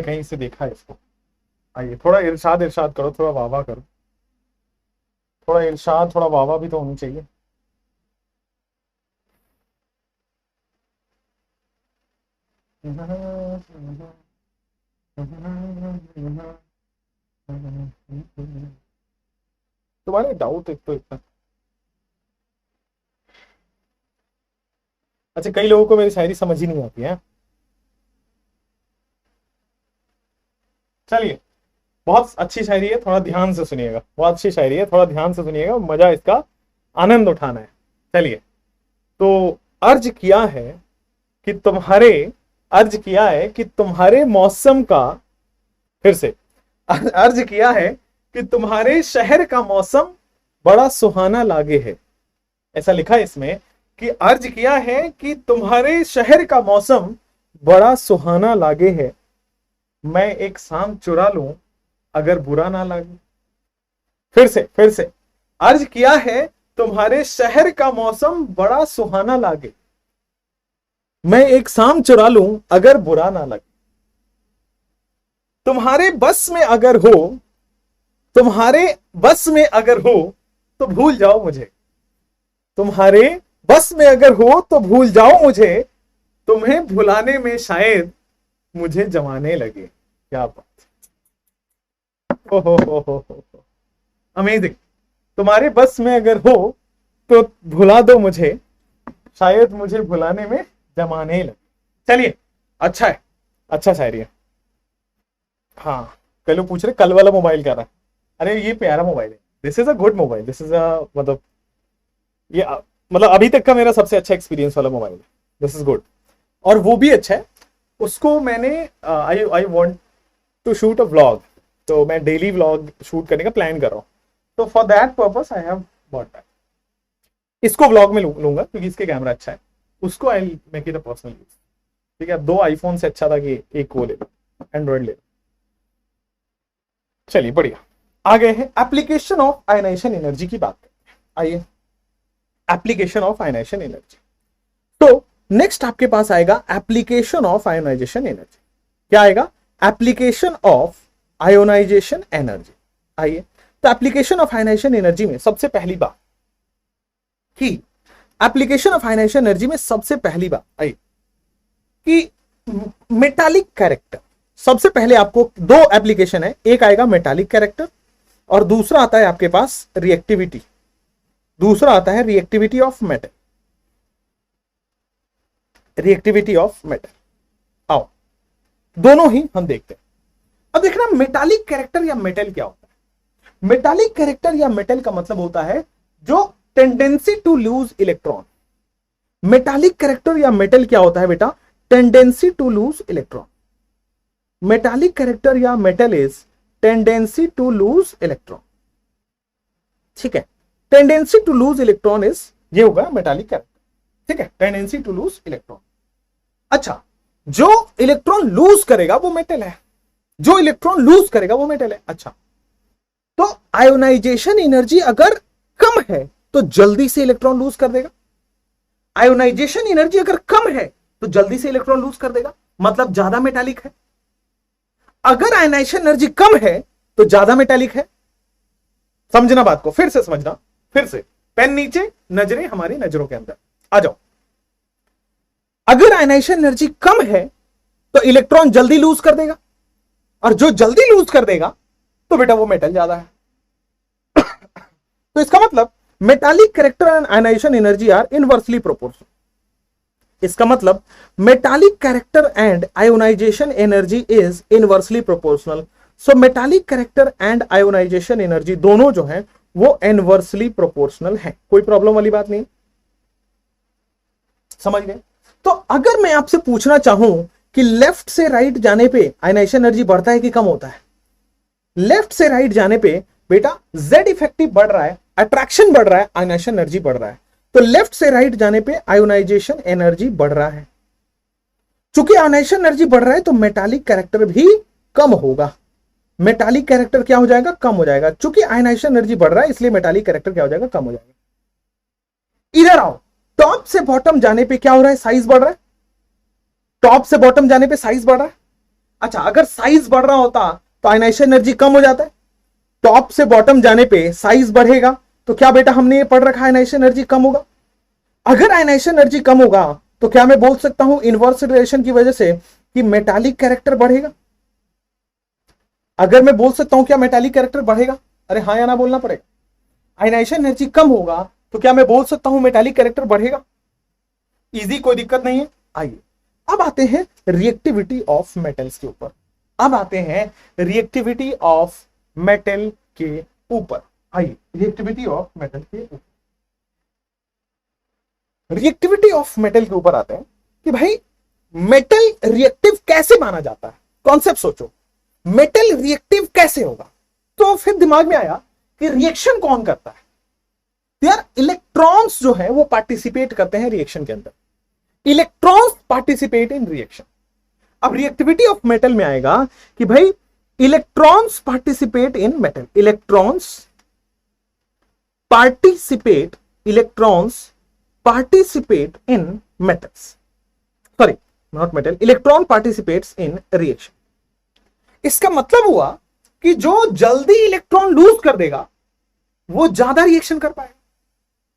कहीं से देखा है इसको। आइए, थोड़ा इरशाद इरशाद करो, थोड़ा वाह वाह करो, थोड़ा इरशाद थोड़ा वाह वाह भी तो होनी चाहिए। तुम्हारे डाउट एक तो इतना, अच्छा कई लोगों को मेरी शायरी समझ ही नहीं आती है। चलिए, बहुत अच्छी शायरी है, थोड़ा ध्यान से सुनिएगा, बहुत अच्छी शायरी है, थोड़ा ध्यान से सुनिएगा, मजा इसका आनंद उठाना है। चलिए, तो अर्ज किया है कि तुम्हारे मौसम का, फिर से अर्ज किया है कि तुम्हारे शहर का मौसम बड़ा सुहाना लागे है। ऐसा लिखा है इसमें कि अर्ज किया है कि तुम्हारे शहर का मौसम बड़ा सुहाना लागे है, मैं एक शाम चुरा लूं अगर बुरा ना लगे। फिर से अर्ज किया है, तुम्हारे शहर का मौसम बड़ा सुहाना लागे, मैं एक शाम चुरा लूं अगर बुरा ना लगे। तुम्हारे बस में अगर हो तो भूल जाओ मुझे, तुम्हारे बस में अगर हो तो भूल जाओ मुझे, तुम्हें भुलाने में शायद मुझे जमाने लगे। क्या बात, हो अमेजिंग। तुम्हारे बस में अगर हो तो भुला दो मुझे, शायद मुझे भुलाने में जमाने लगे। चलिए, अच्छा है, अच्छा शायरी है। हाँ, कल लोग पूछ रहे कल वाला मोबाइल क्या रहा है। अरे ये प्यारा मोबाइल है, this is a good mobile, this is a मतलब ये मतलब अभी तक का मेरा सबसे अच्छा एक्सपीरियंस वाला मोबाइल है, दिस इज गुड। और वो भी अच्छा है, उसको मैंने I want to shoot a vlog, तो मैं डेली व्लॉग शूट करने का प्लान कर रहा हूँ, तो for that purpose I have bought that. इसको व्लॉग में लूंगा क्योंकि इसके कैमरा अच्छा है, उसको I make it a personal use. ठीक है, 2 आईफोन से अच्छा था कि एक वो ले लो, एंड्रॉइड ले लो। चलिए बढ़िया, आ गए हैं एप्लीकेशन ऑफ आयनाइजेशन एनर्जी की बात करते हैं। आइए, एप्लीकेशन ऑफ आयनाइजेशन एनर्जी। तो नेक्स्ट आपके पास आएगा एप्लीकेशन ऑफ आयोनाइजेशन एनर्जी। क्या आएगा? Application of ionisation energy. आइए, तो एप्लीकेशन ऑफ आयोनाइजेशन एनर्जी में सबसे पहली बात कि एप्लीकेशन ऑफ आयोनाइजेशन एनर्जी में सबसे पहली बात आई कि मेटालिक कैरेक्टर। सबसे पहले आपको 2 एप्लीकेशन है, एक आएगा मेटालिक कैरेक्टर और दूसरा आता है आपके पास रिएक्टिविटी। दूसरा आता है reactivity of metal. Reactivity of metal, आओ दोनों ही हम देखते हैं। अब देखना, मेटालिक कैरेक्टर या मेटल क्या होता है? मेटालिक कैरेक्टर या मेटल का मतलब होता है जो tendency to lose electron. Metallic character या मेटल क्या होता है बेटा? Tendency to lose electron. Metallic character या metal is tendency to lose electron. ठीक है, tendency to lose electron is, ये होगा मेटालिक कैरेक्टर। ठीक है, टेंडेंसी टू लूज इलेक्ट्रॉन। अच्छा, जो इलेक्ट्रॉन लूज करेगा वो मेटल है, जो इलेक्ट्रॉन लूज करेगा वो मेटल है। अच्छा, तो आयोनाइजेशन एनर्जी अगर कम है तो जल्दी से इलेक्ट्रॉन लूज कर देगा। आयोनाइजेशन एनर्जी अगर कम है तो जल्दी से इलेक्ट्रॉन लूज कर देगा, मतलब ज्यादा मेटालिक है। अगर आयोनाइजेशन एनर्जी कम है तो ज्यादा मेटालिक है। समझना बात को, फिर से समझना, फिर से पेन नीचे, नजरें हमारी नजरों के अंदर आ जाओ। अगर आयोनाइजेशन एनर्जी कम है तो इलेक्ट्रॉन जल्दी लूज कर देगा, और जो जल्दी लूज कर देगा तो बेटा वो मेटल ज्यादा है। तो इसका मतलब metallic character and ionisation energy are inversely proportional. इसका मतलब metallic character and ionisation energy is inversely proportional. So metallic character and ionisation energy दोनों जो है वो इनवर्सली प्रोपोर्शनल है। कोई प्रॉब्लम वाली बात नहीं, समझ गए? तो अगर मैं आपसे पूछना चाहूं कि लेफ्ट से राइट जाने पे आयोनाइजेशन एनर्जी बढ़ता है कि कम होता है? लेफ्ट से राइट जाने पे बेटा Z इफेक्टिव बढ़ रहा है, अट्रैक्शन बढ़ रहा है, आयोनाइजेशन एनर्जी बढ़ रहा है। तो लेफ्ट से राइट जाने पे आयोनाइजेशन एनर्जी बढ़ रहा है। चूंकि आयोनाइजेशन एनर्जी बढ़ रहा है तो मेटालिक कैरेक्टर भी कम होगा। मेटालिक कैरेक्टर क्या हो जाएगा? कम हो जाएगा। चूंकि आयोनाइजेशन एनर्जी बढ़ रहा है इसलिए मेटालिक कैरेक्टर क्या हो जाएगा? कम हो जाएगा। इधर आओ, टॉप से बॉटम जाने पे क्या हो रहा है? साइज बढ़ रहा है। टॉप से बॉटम जाने पे साइज बढ़ रहा है। अच्छा, अगर साइज बढ़ रहा होता तो आयोनाइजेशन एनर्जी कम हो जाता है। टॉप से बॉटम जाने पे साइज बढ़ेगा तो क्या बेटा हमने ये पढ़ रखा है आयोनाइजेशन एनर्जी कम होगा। अगर आयोनाइजेशन एनर्जी कम होगा तो क्या मैं बोल सकता हूं इनवर्स रिलेशन की वजह से कि मेटालिक कैरेक्टर बढ़ेगा? अगर मैं बोल सकता हूं क्या मेटालिक कैरेक्टर बढ़ेगा? अरे हाँ या ना बोलना पड़ेगा। आयोनाइजेशन एनर्जी कम होगा तो क्या मैं बोल सकता हूं मेटालिक कैरेक्टर बढ़ेगा? इजी, कोई दिक्कत नहीं है। आइए अब आते हैं रिएक्टिविटी ऑफ मेटल्स के ऊपर। अब आते हैं रिएक्टिविटी ऑफ मेटल के ऊपर। आइए, रिएक्टिविटी ऑफ मेटल के ऊपर। रिएक्टिविटी ऑफ मेटल के ऊपर आते हैं कि भाई मेटल रिएक्टिव कैसे माना जाता है। कॉन्सेप्ट सोचो, मेटल रिएक्टिव कैसे होगा? तो फिर दिमाग में आया कि रिएक्शन कौन करता है? यार इलेक्ट्रॉन्स जो है वो पार्टिसिपेट करते हैं रिएक्शन के अंदर। Electrons participate in reaction. अब रिएक्टिविटी ऑफ मेटल में आएगा कि भाई electrons participate in metal. Electrons participate in metals, sorry not metal, electron participates in reaction. इसका मतलब हुआ कि जो जल्दी इलेक्ट्रॉन लूज कर देगा वो ज्यादा रिएक्शन कर पाएगा।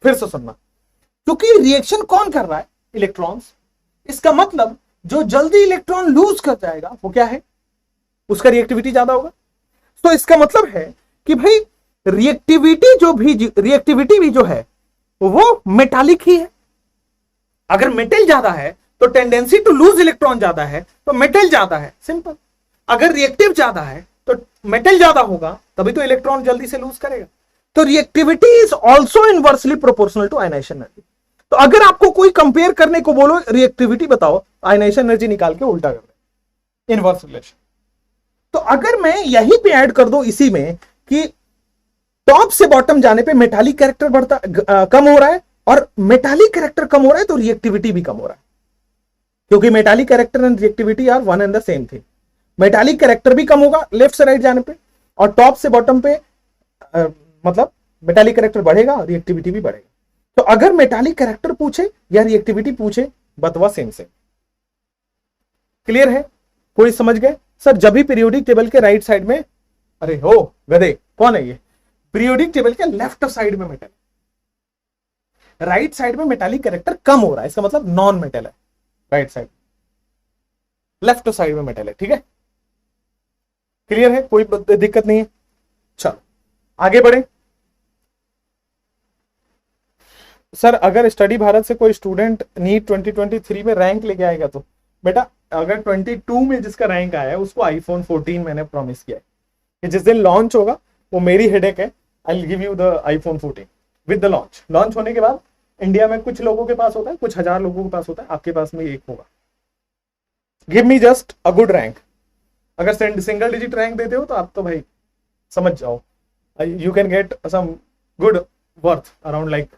फिर से सुनना, क्योंकि रिएक्शन कौन कर रहा है? इलेक्ट्रॉन्स। इसका मतलब जो जल्दी इलेक्ट्रॉन लूज कर जाएगा वो क्या है? उसका रिएक्टिविटी ज्यादा होगा। तो इसका मतलब है कि भाई रिएक्टिविटी भी जो है वो मेटालिक ही है। अगर मेटल ज्यादा है तो टेंडेंसी टू लूज इलेक्ट्रॉन ज्यादा है तो मेटल ज्यादा है, सिंपल। अगर रिएक्टिव ज्यादा है तो मेटल ज्यादा होगा, तभी तो इलेक्ट्रॉन जल्दी से लूज करेगा। तो reactivity is also inversely proportional to ionisation energy. तो अगर आपको कोई कंपेयर करने को बोलो रिएक्टिविटी बताओ, आयोनाइजेशन एनर्जी निकाल के उल्टा कर दे, इनवर्स रिलेशन। तो अगर मैं यहीं पे ऐड कर दो इसी में कि टॉप से बॉटम जाने पे मेटालिक कैरेक्टर कम हो रहा है और मेटालिक कैरेक्टर कम हो रहा है तो रिएक्टिविटी भी कम हो रहा है। क्योंकि metallic character and reactivity are one and the same thing. Metallic character भी कम होगा लेफ्ट से राइट जाने पे, और टॉप से बॉटम पे मतलब मेटालिक कैरेक्टर बढ़ेगा और रिएक्टिविटी भी बढ़ेगा। तो अगर मेटालिक कैरेक्टर पूछे या रिएक्टिविटी पूछे, बतवा सेम से। क्लियर है? कोई समझ गए? सर जब भी पीरियोडिक टेबल के राइट साइड में, अरे हो गधे कौन है ये, पीरियोडिक टेबल के लेफ्ट साइड में मेटल, राइट साइड में मेटालिक कैरेक्टर कम हो रहा है, इसका मतलब नॉन मेटल है। राइट साइड, लेफ्ट साइड में मेटल है। ठीक है, क्लियर है? कोई दिक्कत नहीं है। चलो आगे बढ़े। सर अगर स्टडी भारत से कोई स्टूडेंट नीट 2023 में रैंक लेके आएगा तो बेटा, अगर 22 में जिसका रैंक आया है उसको आईफोन 14 मैंने प्रॉमिस किया है कि जिस दिन लॉन्च होगा, वो मेरी हेडेक है, I will give you the iPhone 14 with the launch. Launch होने के बाद इंडिया में कुछ लोगों के पास होता है, कुछ हजार लोगों के पास होता है, आपके पास में एक होगा। Give me just a good rank. अगर सिंगल डिजिट रैंक देते हो तो आप तो भाई समझ जाओ, you can get some good worth around like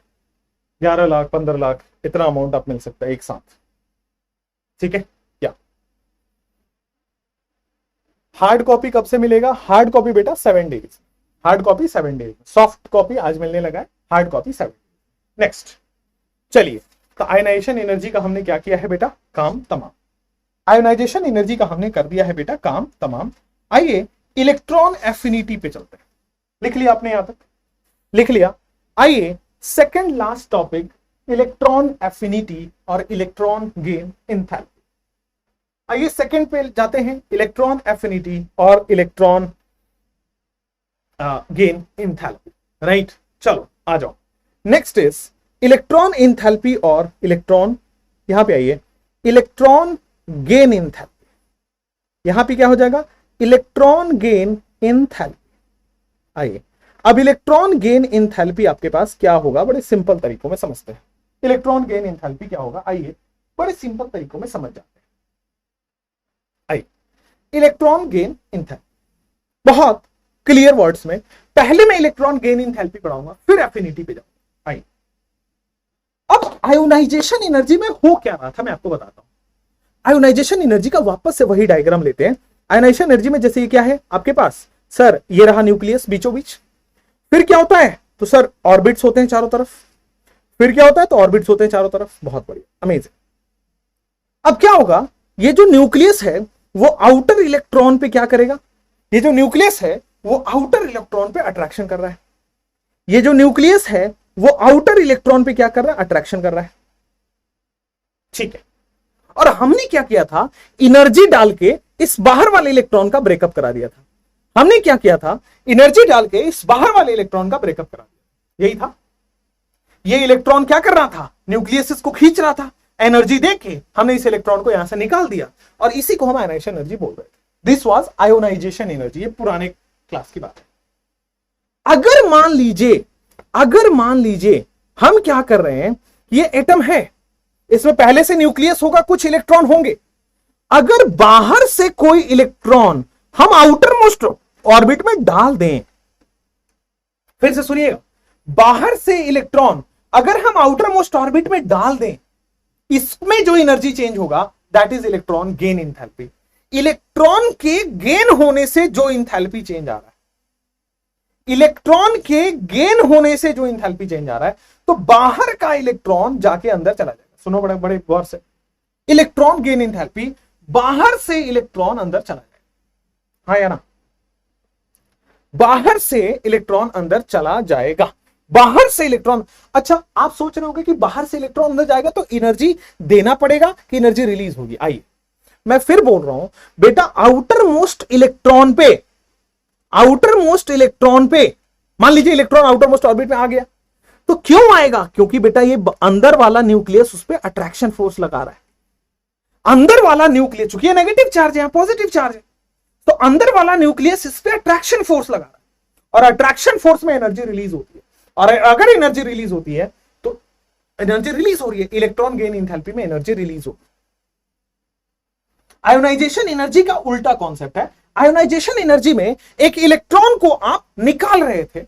11 lakh 15 lakh, इतना अमाउंट आप मिल सकता है एक साथ। ठीक है क्या? हार्ड कॉपी कब से मिलेगा? हार्ड कॉपी बेटा 7 days, hard copy 7 days, soft copy आज मिलने लगा है, हार्ड कॉपी 7। नेक्स्ट चलिए, तो आयनाइजेशन एनर्जी का हमने क्या किया है बेटा? काम तमाम। आयोनाइजेशन एनर्जी का हमने कर दिया है बेटा काम तमाम। आइए इलेक्ट्रॉन एफिनिटी पे चलते हैं। लिख लिया आपने? यहां तक लिख लिया। आइए second last topic, electron affinity और इलेक्ट्रॉन गेन एंथैल्पी। आइए सेकंड पे जाते हैं, इलेक्ट्रॉन एफिनिटी और इलेक्ट्रॉन गेन एंथैल्पी। राइट, चलो आ जाओ। नेक्स्ट इज इलेक्ट्रॉन एंथैल्पी और इलेक्ट्रॉन, यहां पे आइए, इलेक्ट्रॉन गेन एंथैल्पी। यहां पे क्या हो जाएगा? Electron gain enthalpy. आइए अब इलेक्ट्रॉन गेन एंथैल्पी आपके पास क्या होगा? बड़े सिंपल तरीकों में समझते हैं। इलेक्ट्रॉन गेन एंथैल्पी क्या होगा? आइए बड़े सिंपल तरीकों में समझ जाते हैं। आइए इलेक्ट्रॉन गेन एंथैल्पी, बहुत क्लियर वर्ड्स में पहले मैं इलेक्ट्रॉन गेन एंथैल्पी पढ़ाऊंगा, फिर एफिनिटी पे जाऊंगा। आइए अब आयोनाइजेशन एनर्जी में हो क्या रहा था मैं आपको बताता हूं। आयोनाइजेशन एनर्जी का वापस से वही डायग्राम लेते हैं। आयोनाइजेशन एनर्जी में जैसे ये क्या है आपके पास? सर ये रहा न्यूक्लियस बीचों बीच, फिर क्या होता है? तो सर ऑर्बिट्स होते हैं चारों तरफ, फिर क्या होता है? तो ऑर्बिट्स होते हैं चारों तरफ। बहुत बढ़िया, अमेजिंग। अब क्या होगा? ये जो न्यूक्लियस है वो आउटर इलेक्ट्रॉन पे क्या करेगा? ये जो न्यूक्लियस है वो आउटर इलेक्ट्रॉन पे अट्रैक्शन कर रहा है। ये जो न्यूक्लियस है वो आउटर इलेक्ट्रॉन पे क्या कर रहा है? अट्रैक्शन कर रहा है। ठीक है, और हमने क्या किया था? एनर्जी डाल के इस बाहर वाले इलेक्ट्रॉन का ब्रेकअप करा दिया था। हमने क्या किया था? एनर्जी डाल के इस बाहर वाले इलेक्ट्रॉन का ब्रेकअप करा दिया। यही था। ये इलेक्ट्रॉन क्या कर रहा था? न्यूक्लियस इसको खींच रहा था। एनर्जी देके हमने इस इलेक्ट्रॉन को यहां से निकाल दिया, और इसी को हम आयोनाइजेशन एनर्जी बोल रहे थे। This was ionisation energy. ये पुराने क्लास की बात है। अगर मान लीजिए हम क्या कर रहे हैं, ये एटम है, इसमें पहले से न्यूक्लियस होगा, कुछ इलेक्ट्रॉन होंगे। अगर बाहर से कोई इलेक्ट्रॉन हम आउटर मोस्ट ऑर्बिट में डाल दें, फिर से सुनिएगा, बाहर से इलेक्ट्रॉन अगर हम आउटर मोस्ट ऑर्बिट में डाल दें, इसमें जो एनर्जी चेंज होगा that is electron gain enthalpy. Electron के गेन होने से जो एंथैल्पी चेंज आ रहा है, इलेक्ट्रॉन के गेन होने से जो एंथैल्पी चेंज आ रहा है, तो बाहर का इलेक्ट्रॉन जाके अंदर चला जाएगा। सुनो बड़े बड़े गौर से, इलेक्ट्रॉन गेन एंथैल्पी, बाहर से इलेक्ट्रॉन अंदर चला जाएगा। हाँ या ना? बाहर से इलेक्ट्रॉन अंदर चला जाएगा। बाहर से इलेक्ट्रॉन, अच्छा आप सोच रहे होंगे कि बाहर से इलेक्ट्रॉन अंदर जाएगा तो एनर्जी देना पड़ेगा कि एनर्जी रिलीज होगी। आइए मैं फिर बोल रहा हूं बेटा, आउटर मोस्ट इलेक्ट्रॉन पे मान लीजिए इलेक्ट्रॉन आउटर मोस्ट ऑर्बिट में आ गया, तो क्यों आएगा? क्योंकि बेटा ये अंदर वाला न्यूक्लियस उस पर अट्रैक्शन फोर्स लगा रहा है। अंदर वाला न्यूक्लियस, चूंकि नेगेटिव चार्ज है, पॉजिटिव चार्ज है, तो अंदर वाला न्यूक्लियस इस पर अट्रैक्शन फोर्स लगा रहा है, और अट्रैक्शन फोर्स में एनर्जी रिलीज होती है। और अगर एनर्जी रिलीज होती है तो एनर्जी रिलीज हो रही है, इलेक्ट्रॉन गेन एंथैल्पी में एनर्जी रिलीज होती है। आयोनाइजेशन एनर्जी का उल्टा कॉन्सेप्ट है। आयोनाइजेशन एनर्जी में एक इलेक्ट्रॉन को आप निकाल रहे थे,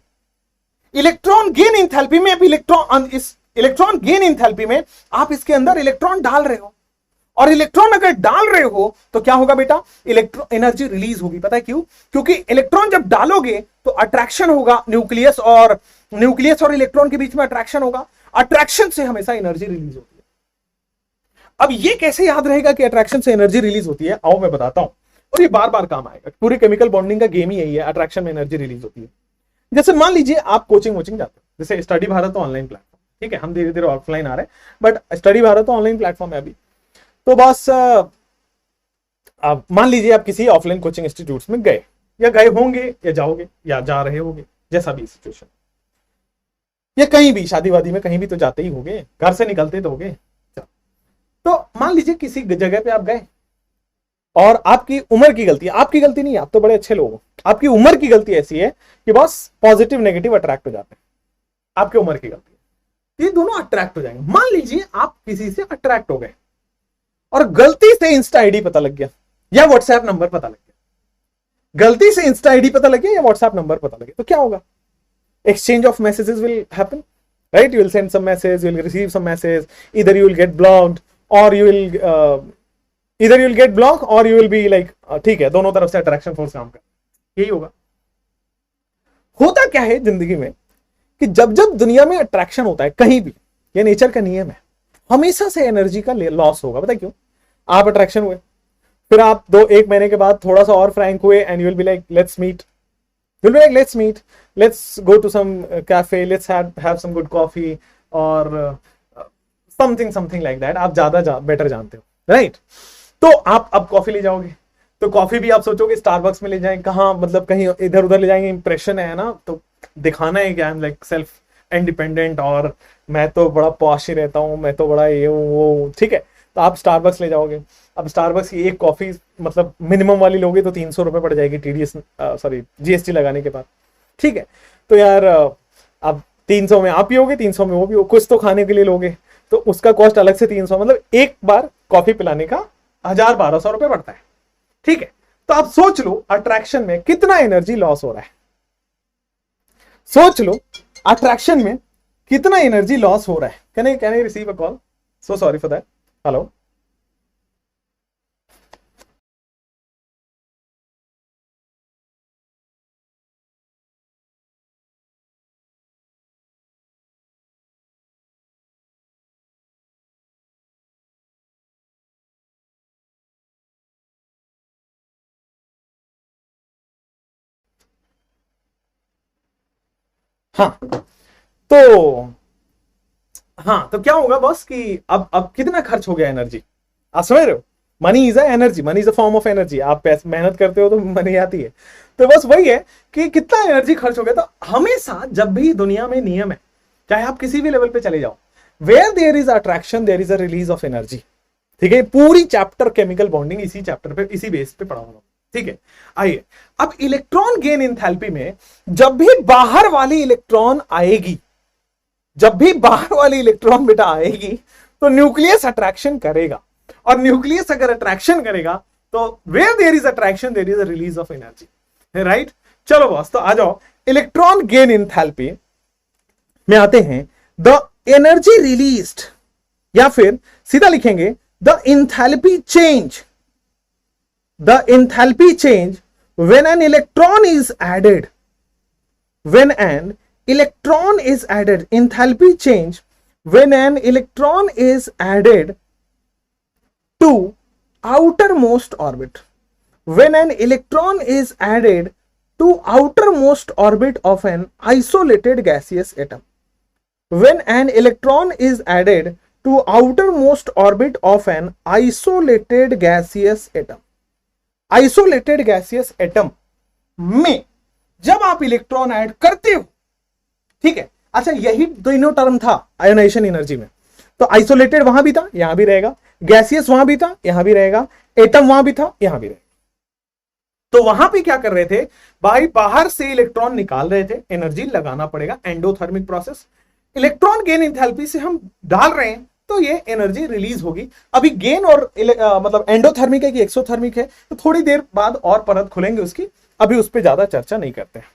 इलेक्ट्रॉन गेन एंथैल्पी में अब इलेक्ट्रॉन गेन एंथैल्पी में आप इसके अंदर इलेक्ट्रॉन डाल रहे हो, और इलेक्ट्रॉन अगर डाल रहे हो तो क्या होगा बेटा, इलेक्ट्रॉन एनर्जी रिलीज होगी। पता है क्यों? क्योंकि इलेक्ट्रॉन जब डालोगे तो अट्रैक्शन होगा, न्यूक्लियस और इलेक्ट्रॉन के बीच में अट्रैक्शन होगा, अट्रैक्शन से हमेशा एनर्जी रिलीज होती है। अब ये कैसे याद रहेगा कि अट्रैक्शन से एनर्जी रिलीज होती है? आओ मैं बताता हूं, और ये बार बार काम आएगा। पूरी केमिकल बॉन्डिंग का गेम ही यही है, अट्रैक्शन में एनर्जी रिलीज होती है। जैसे मान लीजिए आप कोचिंग जाते हो, जैसे स्टडी भारत तो ऑनलाइन प्लेटफॉर्म, ठीक है, हम धीरे धीरे ऑफलाइन आ रहे हैं, बट स्टडी भारत तो ऑनलाइन प्लेटफॉर्म है अभी। तो बस आप मान लीजिए आप किसी ऑफलाइन कोचिंग इंस्टीट्यूट्स में गए, या गए होंगे, या जाओगे, या जा रहे होंगे, जैसा भी सिचुएशन, या कहीं भी शादी वादी में कहीं भी तो जाते ही होंगे, घर से निकलते तो होंगे। तो मान लीजिए किसी जगह पे आप गए और आपकी उम्र की गलती है, आपकी गलती नहीं, आप तो बड़े अच्छे लोग हो, आपकी उम्र की गलती ऐसी है कि बस पॉजिटिव नेगेटिव अट्रैक्ट हो जाते हैं, आपकी उम्र की गलती है, ये दोनों अट्रैक्ट हो जाएंगे। मान लीजिए आप किसी से अट्रैक्ट हो गए और गलती से इंस्टा आईडी पता लग गया या व्हाट्सएप नंबर पता लग गया, गलती से इंस्टा आईडी पता लग गया या व्हाट्सएप नंबर पता लग गया, तो क्या होगा? Exchange of messages will happen, right? You will send some message, you will receive some message, इधर यू विल गेट ब्लॉक्ड और यू विल इधर यू विल गेट ब्लॉक और यू विल बी लाइक, ठीक है, दोनों तरफ से अट्रैक्शन फोर्स काम कर, यही होगा। होता क्या है जिंदगी में कि जब जब दुनिया में अट्रैक्शन होता है कहीं भी, ये नेचर का नियम है, हमेशा से एनर्जी का लॉस होगा। पता है क्यों? आप अट्रैक्शन हुए, फिर आप 1 महीने के बाद थोड़ा सा और फ्रैंक हुए and you will be like let's meet, you'll be like let's go to some cafe, let's have some good coffee और something like that, आप ज्यादा बेटर जानते हो, राइट? तो आप अब कॉफी ले जाओगे, तो कॉफी भी आप सोचोगे स्टारबक्स में ले जाएं, कहाँ, मतलब कहीं इधर उधर ले जाएंगे, इंप्रेशन है ना, तो दिखाना है कि I am like self independent और मैं तो बड़ा पॉश ही रहता हूँ, मैं तो बड़ा ये हूँ वो, ठीक है। तो आप स्टारबक्स ले जाओगे, अब स्टारबक्स की एक कॉफी मतलब मिनिमम वाली लोगे तो 300 रुपये पड़ जाएगी, जीएसटी लगाने के बाद, ठीक है। तो यार अब 300 में आप पियोगे, 300 में वो पियो, कुछ तो खाने के लिए लोगे तो उसका कॉस्ट अलग से 300, मतलब एक बार कॉफी पिलाने का 1000-1200 रुपये पड़ता है, ठीक है। तो आप सोच लो अट्रैक्शन में कितना एनर्जी लॉस हो रहा है, सोच लो अट्रैक्शन में कितना एनर्जी लॉस हो रहा है। Can I receive a call? So sorry for that. Hello, हाँ तो हाँ तो क्या होगा बॉस कि अब कितना खर्च हो गया एनर्जी, आप समझ रहे हो? Money is a energy, money is a form of energy. आप पैसे मेहनत करते हो तो मनी आती है, तो बस वही है कि कितना एनर्जी खर्च हो गया। तो हमेशा जब भी दुनिया में नियम है, चाहे आप किसी भी लेवल पे चले जाओ, where there is attraction there is a release of energy, ठीक है। पूरी चैप्टर केमिकल बॉन्डिंग इसी चैप्टर पे, इसी बेस पे पढ़ा हुआ, ठीक है। आइए अब इलेक्ट्रॉन गेन एंथैल्पी में जब भी बाहर वाली इलेक्ट्रॉन आएगी, जब भी बाहर वाली इलेक्ट्रॉन बेटा आएगी तो न्यूक्लियस अट्रैक्शन करेगा, और न्यूक्लियस अगर अट्रैक्शन करेगा तो where there is attraction there is a release of energy, right. चलो बॉस, तो आ जाओ इलेक्ट्रॉन गेन एंथैल्पी में आते हैं। द एनर्जी रिलीज्ड, या फिर सीधा लिखेंगे the enthalpy change, the enthalpy change when an electron is added, when an electron is added, enthalpy change when an electron is added to outermost orbit, when an electron is added to outermost orbit of an isolated gaseous atom, when an electron is added to outermost orbit of an isolated gaseous atom, isolated gaseous atom में जब आप electron add करते हो, ठीक है। अच्छा, यही दोनों टर्म था आयोनाइजेशन एनर्जी में, तो आइसोलेटेड वहां भी था, यहां भी रहेगा, गैसियस वहां भी था, यहां भी रहेगा, एटम वहां भी था, यहां भी रहेगा। तो वहां पे क्या कर रहे थे भाई, बाहर से इलेक्ट्रॉन निकाल रहे थे, एनर्जी लगाना पड़ेगा, endothermic process. Electron gain enthalpy से हम डाल रहे हैं तो ये एनर्जी रिलीज होगी। अभी गेन और मतलब एंडोथर्मिक है कि एक्सोथर्मिक है, तो थोड़ी देर बाद और परत खुलेंगे उसकी, अभी उस पर ज्यादा चर्चा नहीं करते हैं।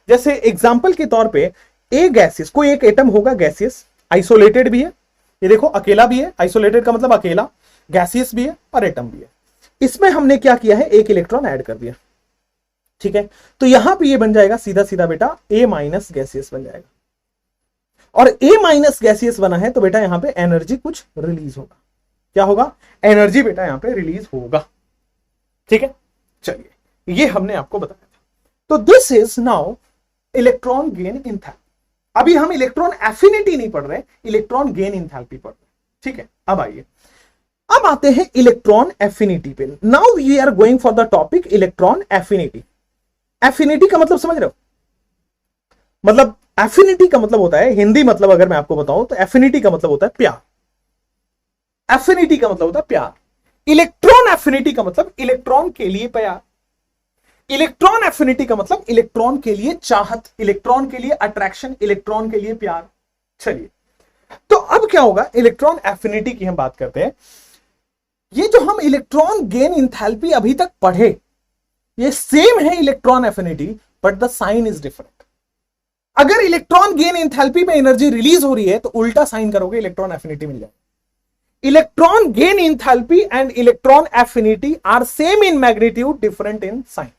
जैसे एग्जाम्पल के तौर पे ए गैसियस, कोई एक एटम होगा गैसियस, आइसोलेटेड भी है, ये देखो अकेला भी है, आइसोलेटेड का मतलब अकेला, गैसियस भी है और एटम भी है। इसमें हमने क्या किया है, एक इलेक्ट्रॉन ऐड कर दिया, ठीक है। तो यहां पे ये बन जाएगा सीधा सीधा बेटा ए माइनस गैसियस बन जाएगा, और ए माइनस गैसियस बना है तो बेटा यहां पे एनर्जी कुछ रिलीज होगा। क्या होगा, एनर्जी बेटा यहां पे रिलीज होगा, ठीक है। चलिए ये हमने आपको बताया था। तो this is now electron gain enthalpy. अभी हम इलेक्ट्रॉन एफिनिटी नहीं पढ़ रहे, इलेक्ट्रॉन गेन एंथैल्पी पढ़ रहे, ठीक है। अब आइए, अब आते हैं इलेक्ट्रॉन एफिनिटी पे। Now we are going for the topic electron affinity. Affinity का मतलब समझ रहे हो, मतलब एफिनिटी का मतलब होता है, हिंदी मतलब अगर मैं आपको बताऊं तो एफिनिटी का मतलब होता है प्यार। एफिनिटी का मतलब होता है प्यार। इलेक्ट्रॉन एफिनिटी का मतलब इलेक्ट्रॉन के लिए प्यार। इलेक्ट्रॉन एफिनिटी का मतलब इलेक्ट्रॉन के लिए चाहत, इलेक्ट्रॉन के लिए अट्रैक्शन, इलेक्ट्रॉन के लिए प्यार। चलिए, तो अब क्या होगा, इलेक्ट्रॉन एफिनिटी की हम बात करते हैं। ये जो हम इलेक्ट्रॉन गेन इंथैल्पी अभी तक पढ़े, ये सेम है electron affinity, but the sign is different. अगर इलेक्ट्रॉन गेन इंथैल्पी में एनर्जी रिलीज हो रही है तो उल्टा साइन करोगे, इलेक्ट्रॉन एफिनिटी मिल जाएगा। Electron gain enthalpy and electron affinity are same in magnitude, different in sign.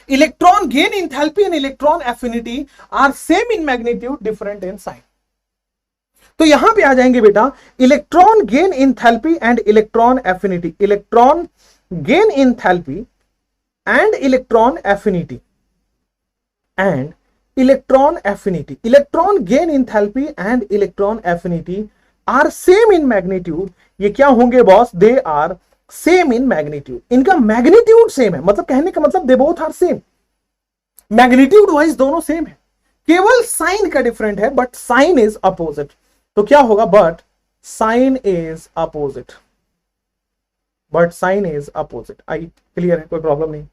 Electron gain enthalpy and electron affinity are same in magnitude, different in sign. तो यहां पे आ जाएंगे बेटा electron gain enthalpy and electron affinity, electron gain enthalpy and electron affinity and electron affinity. Electron gain enthalpy and electron affinity are same in magnitude. ये क्या होंगे boss, they are same in magnitude. इनका magnitude same है, मतलब कहने का मतलब they both are same, magnitude wise दोनों सेम है, केवल साइन का डिफरेंट है, बट साइन इज अपोजिट। तो क्या होगा, but sign is opposite, but sign is opposite. I clear है, कोई प्रॉब्लम नहीं,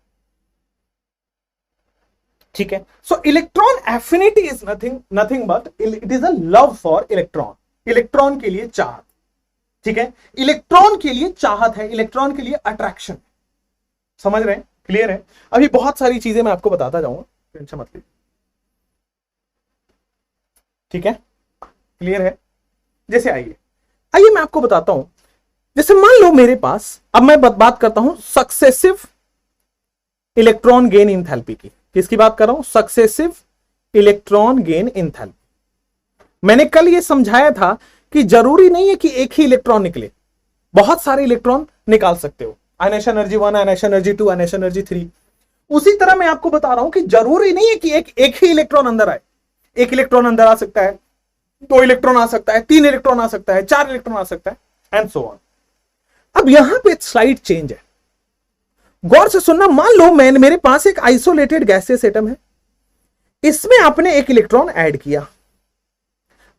ठीक है। So electron affinity is nothing but it is a love for electron, electron के लिए चाहत, ठीक है। इलेक्ट्रॉन के लिए चाहत है, इलेक्ट्रॉन के लिए अट्रैक्शन। समझ रहे हैं, क्लियर है। अभी बहुत सारी चीजें मैं आपको बताता जाऊंगा, टेंशन मत लीजिए, ठीक है, क्लियर है। जैसे आइए मैं आपको बताता हूं, जैसे मान लो मेरे पास, अब मैं बात करता हूं सक्सेसिव इलेक्ट्रॉन गेन इंथैल्पी की। किसकी बात कर रहा हूं, सक्सेसिव इलेक्ट्रॉन गेन इंथैल्पी। मैंने कल यह समझाया था कि जरूरी नहीं है कि एक ही इलेक्ट्रॉन निकले, बहुत सारे इलेक्ट्रॉन निकाल सकते हो, ionisation energy 1, ionisation energy 2, ionisation energy 3। उसी तरह मैं आपको बता रहा हूं कि जरूरी नहीं है कि एक ही इलेक्ट्रॉन अंदर आए। एक इलेक्ट्रॉन अंदर आ सकता है, 2 इलेक्ट्रॉन आ सकता है, 3 इलेक्ट्रॉन आ सकता है, 4 इलेक्ट्रॉन आ सकता है, एंड सो ऑन। अब यहां पे स्लाइड चेंज है, गौर से सुनना। मान लो मेरे पास एक आइसोलेटेड गैसियस एटम है, इसमें आपने एक इलेक्ट्रॉन ऐड किया।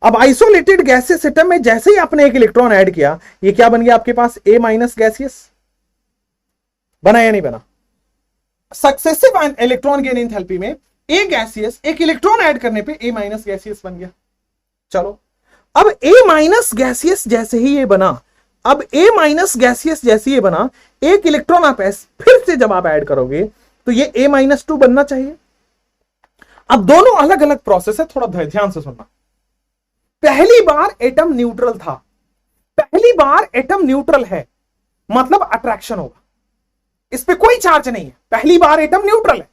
अब आइसोलेटेड गैसियस एटम में जैसे ही आपने एक इलेक्ट्रॉन ऐड किया, ये क्या बन गया आपके पास, ए माइनस गैसियस बना या नहीं बना। सक्सेसिव इलेक्ट्रॉन गेन एंथैल्पी में ए गैसियस, एक इलेक्ट्रॉन ऐड करने पे ए माइनस गैसियस बन गया। चलो, अब ए माइनस गैसियस जैसे ही ये बना, अब ए माइनस गैसियस जैसे ये बना, एक इलेक्ट्रॉन आप फिर से जब आप ऐड करोगे तो ये ए माइनस 2 बनना चाहिए। अब दोनों अलग अलग प्रोसेस है, थोड़ा ध्यान से सुनना। पहली बार एटम न्यूट्रल था, पहली बार एटम न्यूट्रल है, मतलब अट्रैक्शन होगा, इस पे कोई चार्ज नहीं है। पहली बार एटम न्यूट्रल है,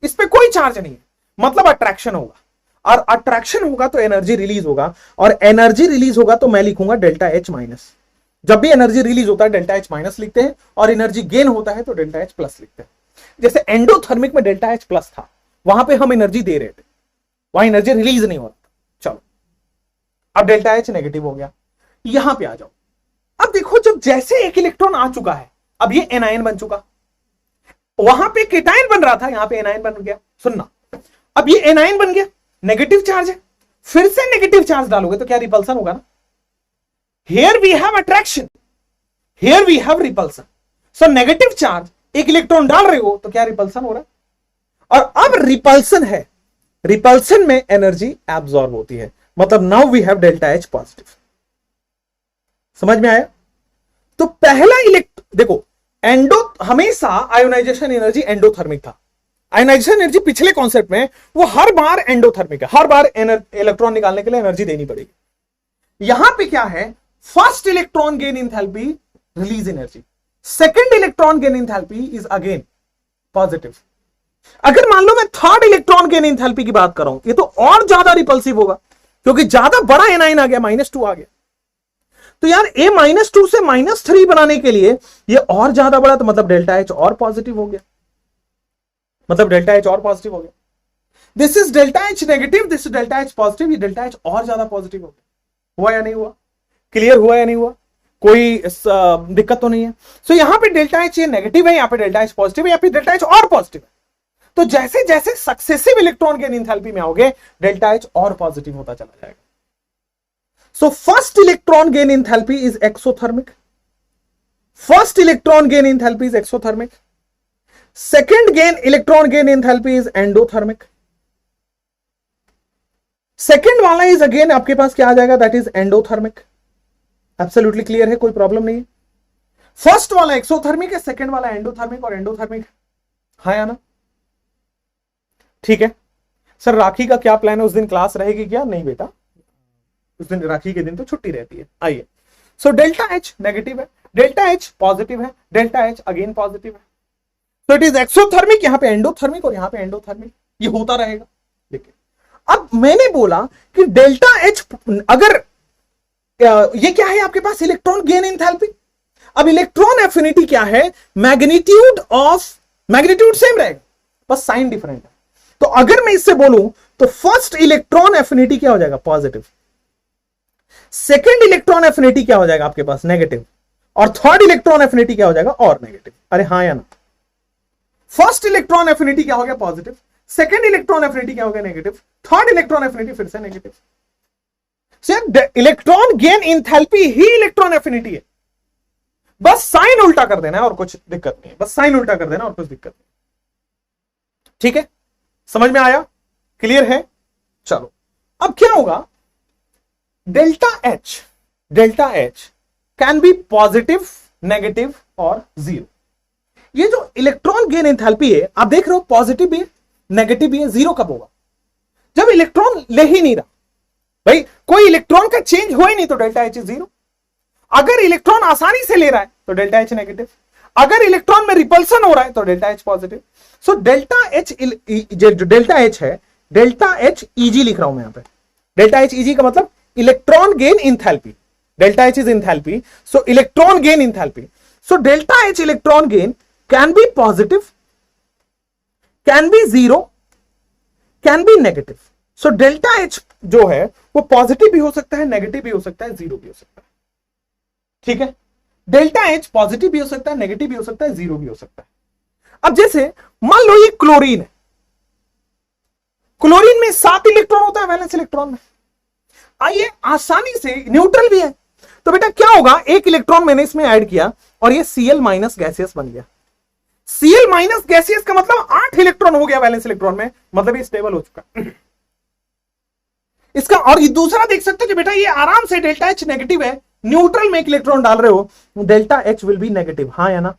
इस पे कोई चार्ज नहीं है, मतलब अट्रैक्शन होगा, और अट्रैक्शन होगा तो एनर्जी रिलीज होगा, और एनर्जी रिलीज होगा तो मैं लिखूंगा डेल्टा एच माइनस। जब भी एनर्जी रिलीज होता है डेल्टा एच माइनस लिखते हैं, और एनर्जी गेन होता है तो डेल्टा एच प्लस लिखते हैं। जैसे एंडोथर्मिक में डेल्टा एच प्लस था, वहां पे हम एनर्जी दे रहे थे, वहां एनर्जी रिलीज नहीं हो रहा था। चलो, अब डेल्टा एच नेगेटिव हो गया। यहां पे आ जाओ, अब देखो जब जैसे एक इलेक्ट्रॉन आ चुका है, अब ये एनायन बन चुका, वहां पे केटायन बन रहा था, यहां पे एनायन बन गया। सुनना, अब ये एनायन बन गया, नेगेटिव चार्ज है, फिर से नेगेटिव चार्ज डालोगे तो क्या रिपल्सन होगा ना। Here we have attraction, here we have repulsion. So negative charge, एक इलेक्ट्रॉन डाल रहे हो तो क्या रिपल्सन हो रहा है, और अब रिपल्सन है, रिपल्सन में एनर्जी एब्सॉर्ब होती है, मतलब now we have delta H positive. समझ में आया। तो पहला देखो, हमेशा आयोनाइजेशन एनर्जी एंडोथर्मिक था। आयोनाइजेशन एनर्जी पिछले कॉन्सेप्ट में वो हर बार एंडोथर्मिक है, हर बार इलेक्ट्रॉन निकालने के लिए एनर्जी देनी पड़ेगी। यहां पे क्या है, first electron gain enthalpy release energy, second electron gain enthalpy is again positive. अगर मान लो मैं थर्ड इलेक्ट्रॉन गेन इंथैल्पी की बात कर रहा हूं, ये तो और ज्यादा रिपल्सिव होगा क्योंकि ज्यादा बड़ा एनाइन आ गया, -2 आ गया। तो यार A -2 से -3 बनाने के लिए ये और ज्यादा बड़ा, तो मतलब डेल्टा H और पॉजिटिव हो गया, मतलब डेल्टा H और पॉजिटिव हो गया। This is delta H negative, this is delta H positive, ये डेल्टा H और ज्यादा पॉजिटिव हो गया। हुआ या नहीं हुआ? क्लियर हुआ या नहीं हुआ? कोई दिक्कत तो नहीं है? सो यहां पे डेल्टा H ये नेगेटिव है, यहां पे डेल्टा H पॉजिटिव है, यहां पे डेल्टा H और पॉजिटिव है। तो जैसे जैसे सक्सेसिव इलेक्ट्रॉन गेन इंथैल्पी में आओगे डेल्टा H और पॉजिटिव होता चला जाएगा। So first electron gain enthalpy is exothermic, first electron gain enthalpy is exothermic, second gain electron gain enthalpy is endothermic. Second वाला इज अगेन आपके पास क्या आ जाएगा, that is endothermic. Absolutely clear है, कोई प्रॉब्लम नहीं है। फर्स्ट वाला एक्सोथर्मिक है, सेकेंड वाला एंडोथर्मिक और एंडोथर्मिक, हाँ या ना? ठीक है सर, राखी का क्या प्लान है, उस दिन क्लास रहेगी क्या? नहीं बेटा, उस दिन राखी के दिन तो छुट्टी रहती है। आइए, सो डेल्टा H नेगेटिव है, डेल्टा H पॉजिटिव है, डेल्टा H अगेन पॉजिटिव है। तो इट इज एक्सोथर्मिक, यहां पे एंडोथर्मिक और यहां पे एंडोथर्मिक, ये होता रहेगा। देखिए अब मैंने बोला कि डेल्टा H अगर ये क्या है आपके पास, इलेक्ट्रॉन गेन इंथैल्पी। अब इलेक्ट्रॉन एफिनिटी क्या है, मैग्नीट्यूड सेम रहेगा, बस साइन डिफरेंट है। तो अगर मैं इससे बोलूं तो फर्स्ट इलेक्ट्रॉन एफिनिटी क्या हो जाएगा, पॉजिटिव। सेकेंड इलेक्ट्रॉन एफिनिटी क्या हो जाएगा आपके पास, नेगेटिव। और थर्ड इलेक्ट्रॉन एफिनिटी क्या हो जाएगा, और नेगेटिव। अरे हाँ या ना? फर्स्ट इलेक्ट्रॉन एफिनिटी क्या हो गया, पॉजिटिव। सेकेंड इलेक्ट्रॉन एफिनिटी क्या हो गया, नेगेटिव। थर्ड इलेक्ट्रॉन एफिनिटी फिर से नेगेटिव। इलेक्ट्रॉन गेन इंथैल्पी ही इलेक्ट्रॉन एफिनिटी है, बस साइन उल्टा कर देना है और कुछ दिक्कत नहीं है, बस साइन उल्टा कर देना और कुछ दिक्कत नहीं। ठीक है, समझ में आया? क्लियर है? चलो अब क्या होगा, delta H can be positive, negative और जीरो। ये जो इलेक्ट्रॉन गेन एंथैल्पी है, आप देख रहे हो पॉजिटिव भी है, नेगेटिव भी है। जीरो कब होगा, जब इलेक्ट्रॉन ले ही नहीं रहा। भाई कोई इलेक्ट्रॉन का चेंज हो ही नहीं तो डेल्टा H जीरो। अगर इलेक्ट्रॉन आसानी से ले रहा है तो डेल्टा H नेगेटिव, अगर इलेक्ट्रॉन में रिपल्सन हो रहा है तो delta H positive. So delta H जो डेल्टा H है, डेल्टा H Eg लिख रहा हूं मैं यहां पे। डेल्टा H Eg का मतलब electron gain enthalpy, delta H is enthalpy, so electron gain enthalpy. So delta H electron gain can be positive, can be zero, can be negative. So delta H जो है वो positive भी हो सकता है, negative भी हो सकता है, जीरो भी हो सकता है। ठीक है, डेल्टा H पॉजिटिव भी हो सकता है, नेगेटिव भी हो सकता है, जीरो भी हो सकता है। अब जैसे मान लो ये क्लोरीन है, क्लोरीन में 7 इलेक्ट्रॉन होता है वैलेंस इलेक्ट्रॉन में। आइए आसानी से, न्यूट्रल भी है, तो बेटा क्या होगा, एक इलेक्ट्रॉन मैंने इसमें ऐड किया और ये Cl माइनस गैसियस बन गया। Cl माइनस गैसियस का मतलब 8 इलेक्ट्रॉन हो गया वैलेंस इलेक्ट्रॉन में, मतलब ये स्टेबल हो चुका इसका। और ये दूसरा देख सकते हो कि बेटा ये आराम से डेल्टा H नेगेटिव है, न्यूट्रल में एक इलेक्ट्रॉन डाल रहे हो, delta H will be negative, हाँ या ना?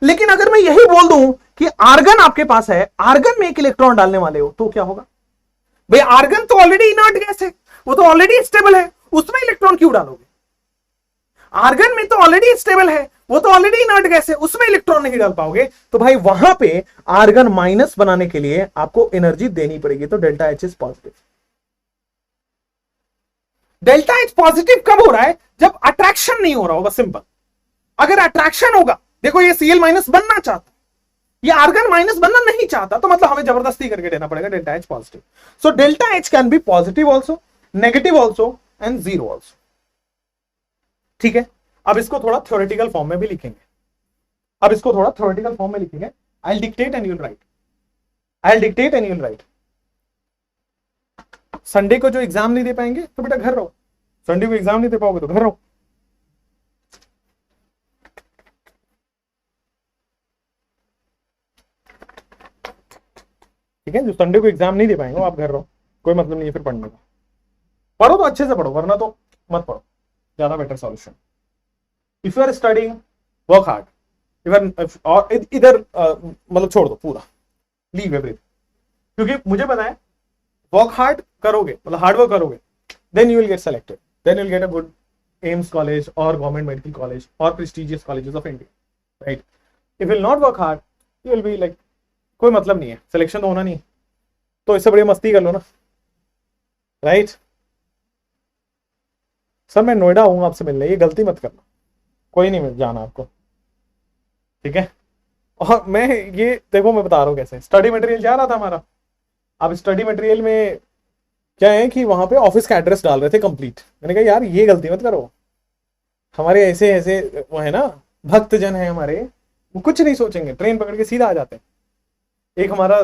लेकिन अगर मैं यही बोल दूं कि आर्गन आपके पास है, आर्गन में एक इलेक्ट्रॉन डालने वाले हो, तो क्या होगा? भाई आर्गन तो ऑलरेडी इनर्ट गैस है, वो तो ऑलरेडी स्टेबल है, उसमें इलेक्ट्रॉन क्यों डालोगे? आर्गन में तो ऑलरेडी स्टेबल है, वो तो ऑलरेडी इनर्ट गैस है, उसमें इलेक्ट्रॉन नहीं डाल पाओगे। तो भाई वहां पे आर्गन माइनस बनाने के लिए आपको एनर्जी देनी पड़ेगी, तो delta H is positive. Delta H positive कब हो रहा है, जब अट्रैक्शन नहीं हो रहा होगा, सिंपल। अगर अट्रैक्शन होगा, देखो ये Cl माइनस बनना चाहता, ये आर्गन माइनस बनना नहीं चाहता, तो मतलब हमें जबरदस्ती करके देना पड़ेगा delta H positive. So delta H can be positive also, negative also and zero also. ठीक है, अब इसको थोड़ा थ्योरेटिकल फॉर्म में भी लिखेंगे, अब इसको थोड़ा थ्योरेटिकल फॉर्म में लिखेंगे। I will dictate and you will write, I will dictate and you will write. Sunday को जो एग्जाम नहीं दे पाएंगे तो बेटा घर रहो, संडे को एग्जाम नहीं दे पाओगे तो घर रहो। ठीक है, जो संडे को एग्जाम नहीं दे पाएंगे आप घर रहो, कोई मतलब नहीं है फिर पढ़ने का। पढ़ो तो अच्छे से पढ़ो, वरना तो मत पढ़ो, ज्यादा better solution. If you are studying, work hard. और इधर मतलब छोड़ दो पूरा, लीव एवरीथिंग, क्योंकि मुझे पता है वर्क हार्ड करोगे, मतलब हार्ड वर्क करोगे, then you will get selected. then you'll get a good AIMS college or government medical college or prestigious colleges of India, right? If you will not work hard, you will be like, कोई मतलब नहीं है, selection तो होना नहीं, तो इससे बढ़िया मस्ती कर लो ना, राइट? सर मैं नोएडा आऊंगा आपसे मिलने, ये गलती मत करना, कोई नहीं मिल जाना आपको, ठीक है? और मैं ये देखो, मैं बता रहा हूँ कैसे स्टडी मटेरियल जा रहा था हमारा। अब स्टडी मटेरियल में क्या है कि वहां पे ऑफिस का एड्रेस डाल रहे थे कंप्लीट। मैंने कहा यार ये गलती मत करो, हमारे ऐसे ऐसे वो है ना भक्त जन है हमारे, वो कुछ नहीं सोचेंगे, ट्रेन पकड़ के सीधा आ जाते हैं। एक हमारा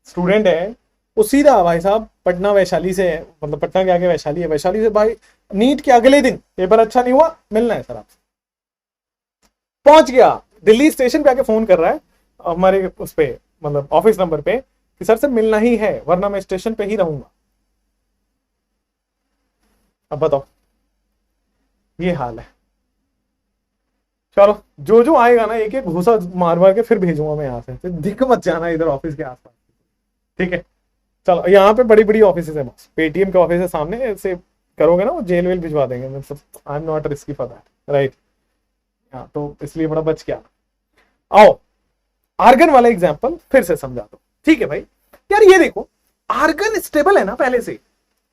स्टूडेंट है, वो सीधा भाई साहब पटना वैशाली से है, मतलब पटना के आगे वैशाली है, वैशाली से भाई नीट के अगले दिन पेपर अच्छा नहीं हुआ, मिलना है सर आपसे, पहुंच गया दिल्ली स्टेशन पे आके फोन कर रहा है हमारे उस पे मतलब ऑफिस नंबर पे कि सर से मिलना ही है वरना मैं स्टेशन पे ही रहूंगा। अब बताओ, ये हाल है। चलो जो जो आएगा ना एक एक घूसा मार मार के फिर भेजूंगा मैं यहाँ से, तो दिख मत जाना इधर ऑफिस के आसपास, ठीक है? चलो यहाँ पे बड़ी बड़ी ऑफिस है बस, पेटीएम के ऑफिस है सामने, ऐसे करोगे ना वो जेल वेल भिजवा देंगे, मतलब I am not risky for that, right? हाँ, तो इसलिए बड़ा बच गया। आओ आर्गन वाला एग्जांपल फिर से समझा दो, ठीक है भाई? यार ये देखो, आर्गन स्टेबल है ना पहले से,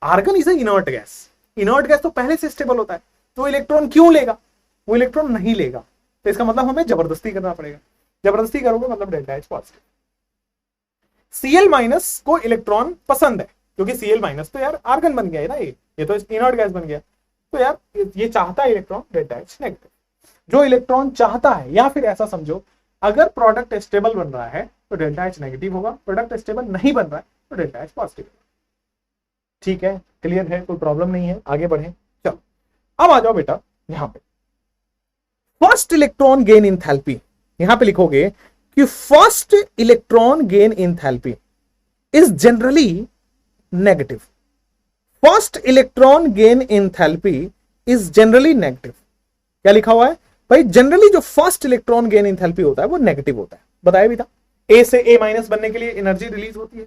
argon is inert gas, inert gas तो पहले से स्टेबल होता है, तो इलेक्ट्रॉन क्यों लेगा? वो इलेक्ट्रॉन नहीं लेगा, तो इसका मतलब हमें जबरदस्ती करना पड़ेगा, जबरदस्ती करोगे मतलब delta H positive. Cl minus को इलेक्ट्रॉन पसंद है, क्योंकि Cl माइनस तो यार आर्गन बन गया है ना, ये तो इनर्ट गैस बन गया, तो यार ये चाहता है इलेक्ट्रॉन डेल्टा एच नेगेटिव। जो इलेक्ट्रॉन चाहता है, या फिर ऐसा समझो अगर प्रोडक्ट स्टेबल बन रहा है तो डेल्टा एच नेगेटिव होगा, प्रोडक्ट स्टेबल नहीं बन रहा है तो डेल्टा एच पॉजिटिव होगा। ठीक है, क्लियर है, कोई प्रॉब्लम नहीं है, आगे बढ़े। चलो अब आ जाओ बेटा यहां पे, फर्स्ट इलेक्ट्रॉन गेन इंथैल्पी, यहां पे लिखोगे कि first electron gain enthalpy is generally negative. First electron gain enthalpy is generally negative. क्या लिखा हुआ है भाई? जनरली जो फर्स्ट इलेक्ट्रॉन गेन इंथैल्पी होता है वो नेगेटिव होता है, बताया भी था। ए से ए माइनस बनने के लिए एनर्जी रिलीज होती है,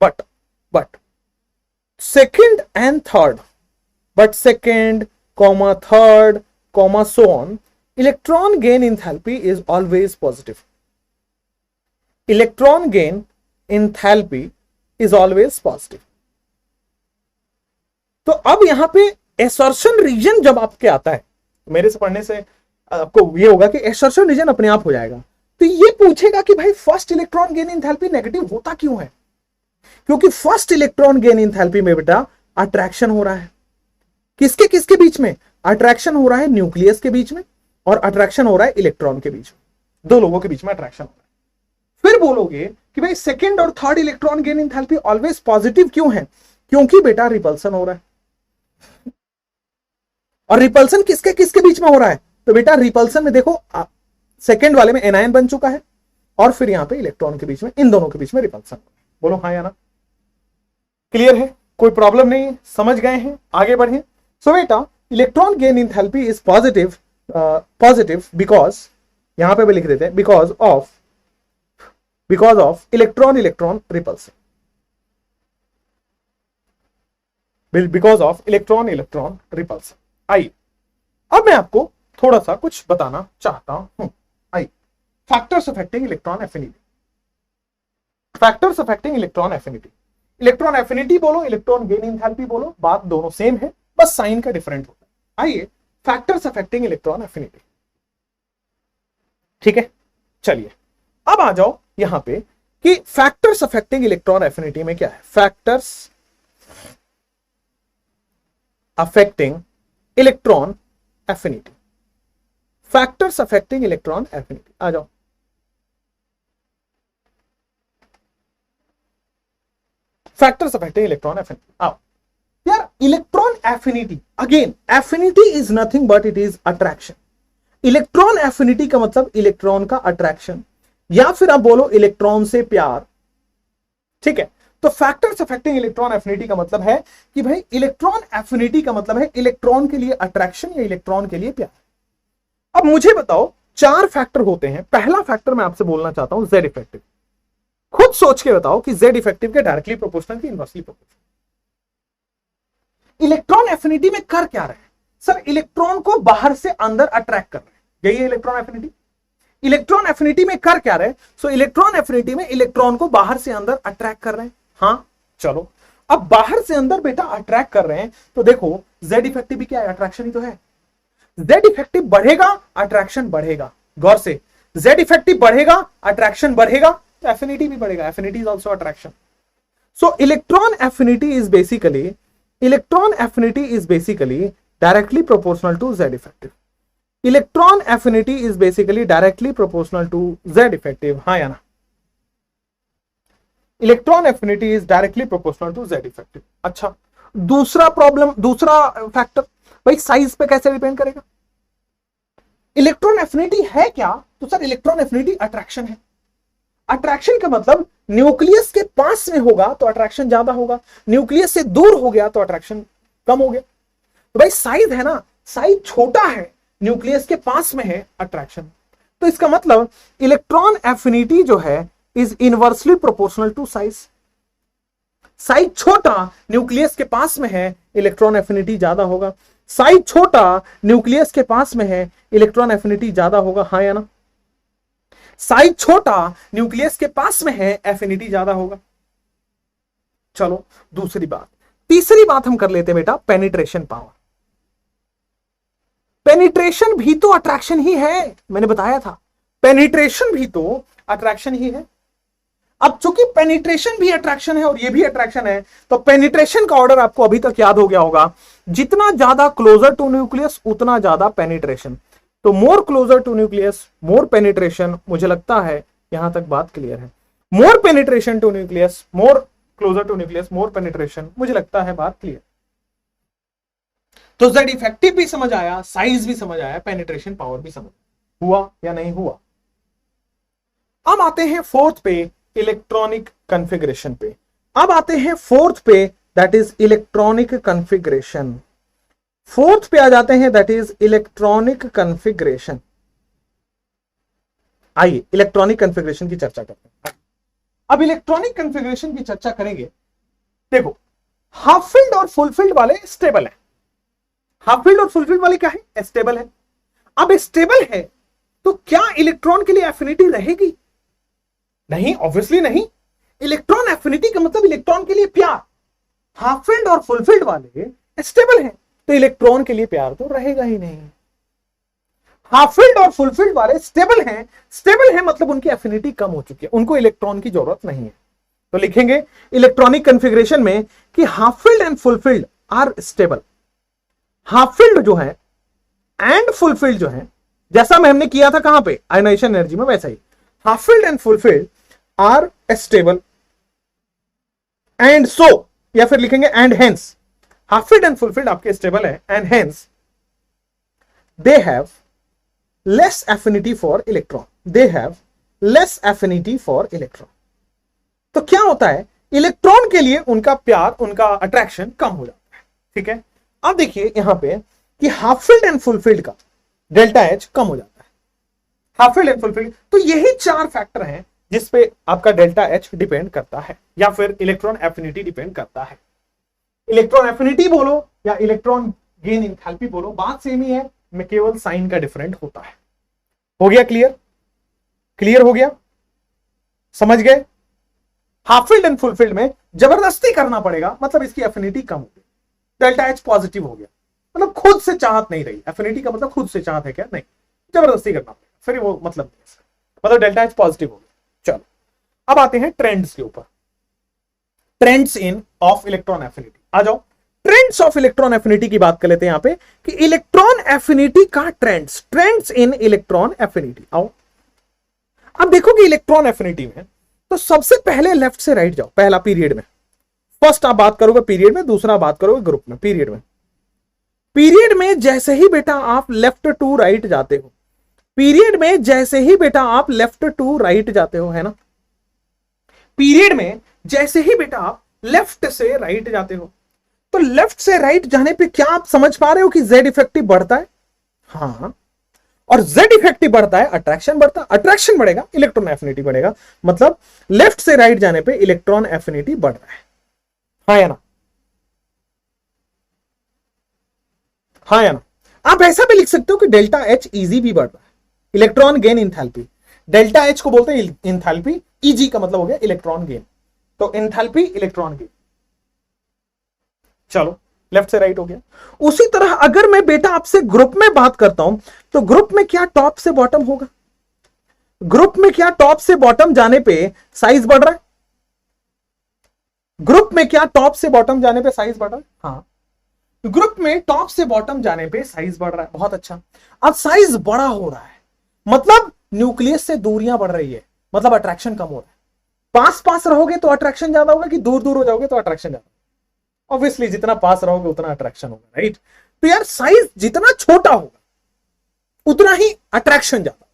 but second and third, but second comma third comma so on, electron gain enthalpy is always positive. Electron gain enthalpy is always positive. तो अब यहां पे एसर्शन रीजन जब आपके आता है, मेरे से पढ़ने से आपको ये होगा कि एसर्शन रीजन अपने आप हो जाएगा, तो ये पूछेगा कि भाई first electron gain enthalpy negative होता क्यों है? क्योंकि फर्स्ट इलेक्ट्रॉन गेन इंथैल्पी में बेटा अट्रैक्शन हो रहा है। किसके किसके बीच में अट्रैक्शन हो रहा है? न्यूक्लियस के बीच में, और अट्रैक्शन हो रहा है इलेक्ट्रॉन के बीच में, दो लोगों के बीच में अट्रैक्शन हो रहा है। फिर बोलोगे कि भाई सेकंड और third electron gain enthalpy always positive क्यों है? क्योंकि बेटा रिपल्सन हो रहा है। और रिपल्सन किसके किसके बीच में हो रहा है? तो बेटा रिपल्सन में देखो सेकंड वाले में एनायन बन चुका है, और फिर यहां पे इलेक्ट्रॉन के बीच में, इन दोनों के बीच में रिपल्सन। बोलो हाँ या ना? क्लियर है, कोई प्रॉब्लम नहीं है, समझ गए हैं, आगे बढ़े। सो बेटा electron gain enthalpy is positive because, यहां पे भी लिख देते हैं because of electron repulsion, because of electron repulsion. आइए अब मैं आपको थोड़ा सा कुछ बताना चाहता हूं। आइए, factors affecting electron affinity. Factors affecting electron affinity, electron affinity बोलो, इलेक्ट्रॉन गेन इंथैल्पी बोलो, बात दोनों सेम है, बस साइन का डिफरेंट होता है। आइए, फैक्टर्स अफेक्टिंग इलेक्ट्रॉन एफिनिटी, ठीक है? चलिए अब आ जाओ यहां पे कि फैक्टर्स अफेक्टिंग इलेक्ट्रॉन एफिनिटी में क्या है। Factors affecting electron affinity, factors affecting electron affinity, आ जाओ। फैक्टर्स अफेक्टिंग इलेक्ट्रॉन एफिनिटी, आओ यार। Electron affinity, again affinity is nothing but it is attraction. Electron affinity का मतलब इलेक्ट्रॉन का अट्रैक्शन, या फिर आप बोलो इलेक्ट्रॉन से प्यार, ठीक है? तो फैक्टर्स अफेक्टिंग इलेक्ट्रॉन एफिनिटी का मतलब है कि भाई इलेक्ट्रॉन एफिनिटी का मतलब है इलेक्ट्रॉन के लिए अट्रैक्शन या इलेक्ट्रॉन के लिए प्यार। अब मुझे बताओ, चार फैक्टर होते हैं। पहला फैक्टर मैं आपसे बोलना चाहता हूं जेड इफेक्टिव। खुद सोच के बताओ कि जेड इफेक्टिव के डायरेक्टली प्रोपोर्शनल की इनवर्सली प्रोपोर्शनल? इलेक्ट्रॉन एफिनिटी में कर क्या रहे हैं सर, इलेक्ट्रॉन को बाहर से अंदर अट्रैक्ट कर रहे हैं, यही है इलेक्ट्रॉन एफिनिटी। इलेक्ट्रॉन एफिनिटी में कर क्या रहे हैं, सो इलेक्ट्रॉन एफिनिटी में इलेक्ट्रॉन को बाहर से अंदर अट्रैक्ट कर रहे हैं। हाँ चलो, अब बाहर से अंदर बेटा अट्रैक्ट कर रहे हैं तो देखो जेड इफेक्टिव भी क्या है, अट्रैक्शन ही तो है। जेड इफेक्टिव बढ़ेगा, अट्रैक्शन बढ़ेगा, गौर से, जेड इफेक्टिव बढ़ेगा, अट्रैक्शन बढ़ेगा, तो एफिनिटी भी बढ़ेगा, affinity is also attraction. So electron affinity is basically directly proportional to Z effective. Electron affinity is basically directly proportional to Z effective. हाँ या ना? Electron affinity is directly proportional to Z effective. अच्छा, दूसरा problem, दूसरा factor, भाई size पे कैसे depend करेगा? इलेक्ट्रॉन एफिनिटी है क्या? तो सर इलेक्ट्रॉन एफिनिटी अट्रैक्शन है। अट्रैक्शन का मतलब न्यूक्लियस के पास में होगा तो अट्रैक्शन ज्यादा होगा, न्यूक्लियस से दूर हो गया तो अट्रैक्शन कम हो गया। तो भाई साइज है ना, साइज छोटा है, न्यूक्लियस के पास में है, अट्रैक्शन। तो इसका मतलब इलेक्ट्रॉन एफिनिटी जो है is inversely proportional to size. Size छोटा, न्यूक्लियस के पास में है, इलेक्ट्रॉन एफिनिटी ज्यादा होगा। साइज छोटा, न्यूक्लियस के पास में है, इलेक्ट्रॉन एफिनिटी ज्यादा होगा। हाँ या ना? साइज छोटा, न्यूक्लियस के पास में है, एफिनिटी ज्यादा होगा। चलो दूसरी बात, तीसरी बात हम कर लेते हैं बेटा, पेनिट्रेशन पावर। पेनिट्रेशन भी तो अट्रैक्शन ही है, मैंने बताया था, पेनिट्रेशन भी तो अट्रैक्शन ही है। अब चूंकि पेनिट्रेशन भी अट्रैक्शन है और ये भी अट्रैक्शन है, तो पेनिट्रेशन का ऑर्डर आपको अभी तक याद हो गया होगा, जितना ज्यादा क्लोजर टू न्यूक्लियस उतना ज्यादा पेनिट्रेशन। तो more closer to nucleus more penetration, मुझे लगता है यहां तक बात क्लियर है। More penetration to nucleus, more closer to nucleus, more penetration, मुझे लगता है बात क्लियर। तो जेड इफेक्टिव भी समझ आया, साइज भी समझ आया, पेनिट्रेशन पावर भी समझ हुआ या नहीं हुआ। अब आते हैं फोर्थ पे, इलेक्ट्रॉनिक कॉन्फ़िगरेशन पे। अब आते हैं फोर्थ पे, that is electronic configuration. Fourth पे आ जाते हैं, दैट इज इलेक्ट्रॉनिक कॉन्फ़िगरेशन। आइए इलेक्ट्रॉनिक कॉन्फ़िगरेशन की चर्चा करते हैं। अब इलेक्ट्रॉनिक कॉन्फ़िगरेशन की चर्चा करेंगे। देखो, हाफ फील्ड और फुल फील्ड वाले स्टेबल है। हाफ फील्ड और फुल फील्ड वाले क्या है? स्टेबल है। अब स्टेबल है तो क्या इलेक्ट्रॉन के लिए एफिनिटी रहेगी? नहीं, ऑब्वियसली नहीं। इलेक्ट्रॉन एफिनिटी का मतलब इलेक्ट्रॉन के लिए प्यार। हाफ फील्ड और फुल फील्ड वाले स्टेबल हैं तो इलेक्ट्रॉन के लिए प्यार तो रहेगा ही नहीं। हाफ फील्ड और फुल फील्ड वाले स्टेबल हैं, स्टेबल है मतलब उनकी एफिनिटी कम हो चुकी है, उनको इलेक्ट्रॉन की जरूरत नहीं है। तो लिखेंगे इलेक्ट्रॉनिक कॉन्फ़िगरेशन में कि half filled and full filled are stable. Half filled जो है एंड फुल फील्ड जो है, जैसा मैं हमने किया था कहां पे, आयनाइजेशन एनर्जी में, वैसा ही half filled and full filled are stable and so, या फिर लिखेंगे and hence. Half filled and full filled आपके स्टेबल है and hence they have less affinity for electron, they have less affinity for electron. तो क्या होता है, electron के लिए उनका प्यार, उनका अट्रैक्शन कम हो जाता है। ठीक है, अब देखिए यहां पे कि half filled and full field का डेल्टा एच कम हो जाता है। Half filled and full field, तो यही चार फैक्टर हैं जिसपे आपका डेल्टा एच डिपेंड करता है, या फिर इलेक्ट्रॉन एफिनिटी डिपेंड करता है। इलेक्ट्रॉन एफिनिटी बोलो या इलेक्ट्रॉन गेन एंथैल्पी बोलो, बात सेम ही है, में केवल साइन का डिफरेंट होता है। हो गया क्लियर? क्लियर हो गया? समझ गए? Half filled and full field में जबरदस्ती करना पड़ेगा, मतलब इसकी एफिनिटी कम हो गई, डेल्टा एच पॉजिटिव हो गया, मतलब खुद से चाहत नहीं रही। एफिनिटी का मतलब खुद से चाहत है क्या? नहीं, जबरदस्ती करना पड़ेगा, फिर वो मतलब डेल्टा एच पॉजिटिव हो गया। चलो अब आते हैं ट्रेंड्स के ऊपर, trends in of electron affinity. आ जाओ, ट्रेंड्स ऑफ इलेक्ट्रॉन एफिनिटी की बात कर लेते हैं यहां पे कि इलेक्ट्रॉन एफिनिटी का trends, trends in electron affinity. आओ अब देखो कि इलेक्ट्रॉन एफिनिटी में तो सबसे पहले लेफ्ट से राइट जाओ, पहला पीरियड में, फर्स्ट आप बात करोगे पीरियड में, दूसरा बात करोगे ग्रुप में। पीरियड में, पीरियड में जैसे ही बेटा आप लेफ्ट टू राइट जाते हो, पीरियड में जैसे ही बेटा आप लेफ्ट टू राइट जाते हो, है ना, पीरियड में जैसे ही बेटा आप लेफ्ट से राइट जाते हो, तो लेफ्ट से राइट जाने पे क्या आप समझ पा रहे हो कि जेड इफेक्टिव बढ़ता है? हाँ, और जेड इफेक्टिव बढ़ता है, अट्रैक्शन बढ़ता है, अट्रैक्शन बढ़ेगा, इलेक्ट्रॉन एफिनिटी बढ़ेगा, मतलब लेफ्ट से राइट जाने पे इलेक्ट्रॉन एफिनिटी बढ़ रहा है। हाँ या ना? हाँ या ना? आप ऐसा भी लिख सकते हो कि डेल्टा एच इजी भी बढ़ रहा है, electron gain enthalpy. Delta H को बोलते हैं इंथैल्पी, ईजी का मतलब हो गया इलेक्ट्रॉन गेन, तो इंथैल्पी इलेक्ट्रॉन गेन। चलो लेफ्ट से राइट हो गया। उसी तरह अगर मैं बेटा आपसे ग्रुप में बात करता हूं, तो ग्रुप में क्या टॉप से बॉटम होगा? ग्रुप में क्या टॉप से बॉटम जाने पे साइज बढ़ रहा है? ग्रुप में क्या टॉप से बॉटम जाने पे साइज बढ़ रहा है? हाँ, ग्रुप में टॉप से बॉटम जाने पे साइज बढ़ रहा है। बहुत अच्छा। अब साइज बड़ा हो रहा है मतलब न्यूक्लियस से दूरियां बढ़ रही है, मतलब अट्रैक्शन कम हो रहा है। पास पास रहोगे तो अट्रैक्शन ज्यादा होगा कि दूर दूर हो जाओगे तो अट्रैक्शन ज्यादा? ऑब्वियसली जितना पास रहोगे उतना अट्रैक्शन होगा, राइट? तो यार साइज जितना छोटा होगा उतना ही अट्रैक्शन ज्यादा।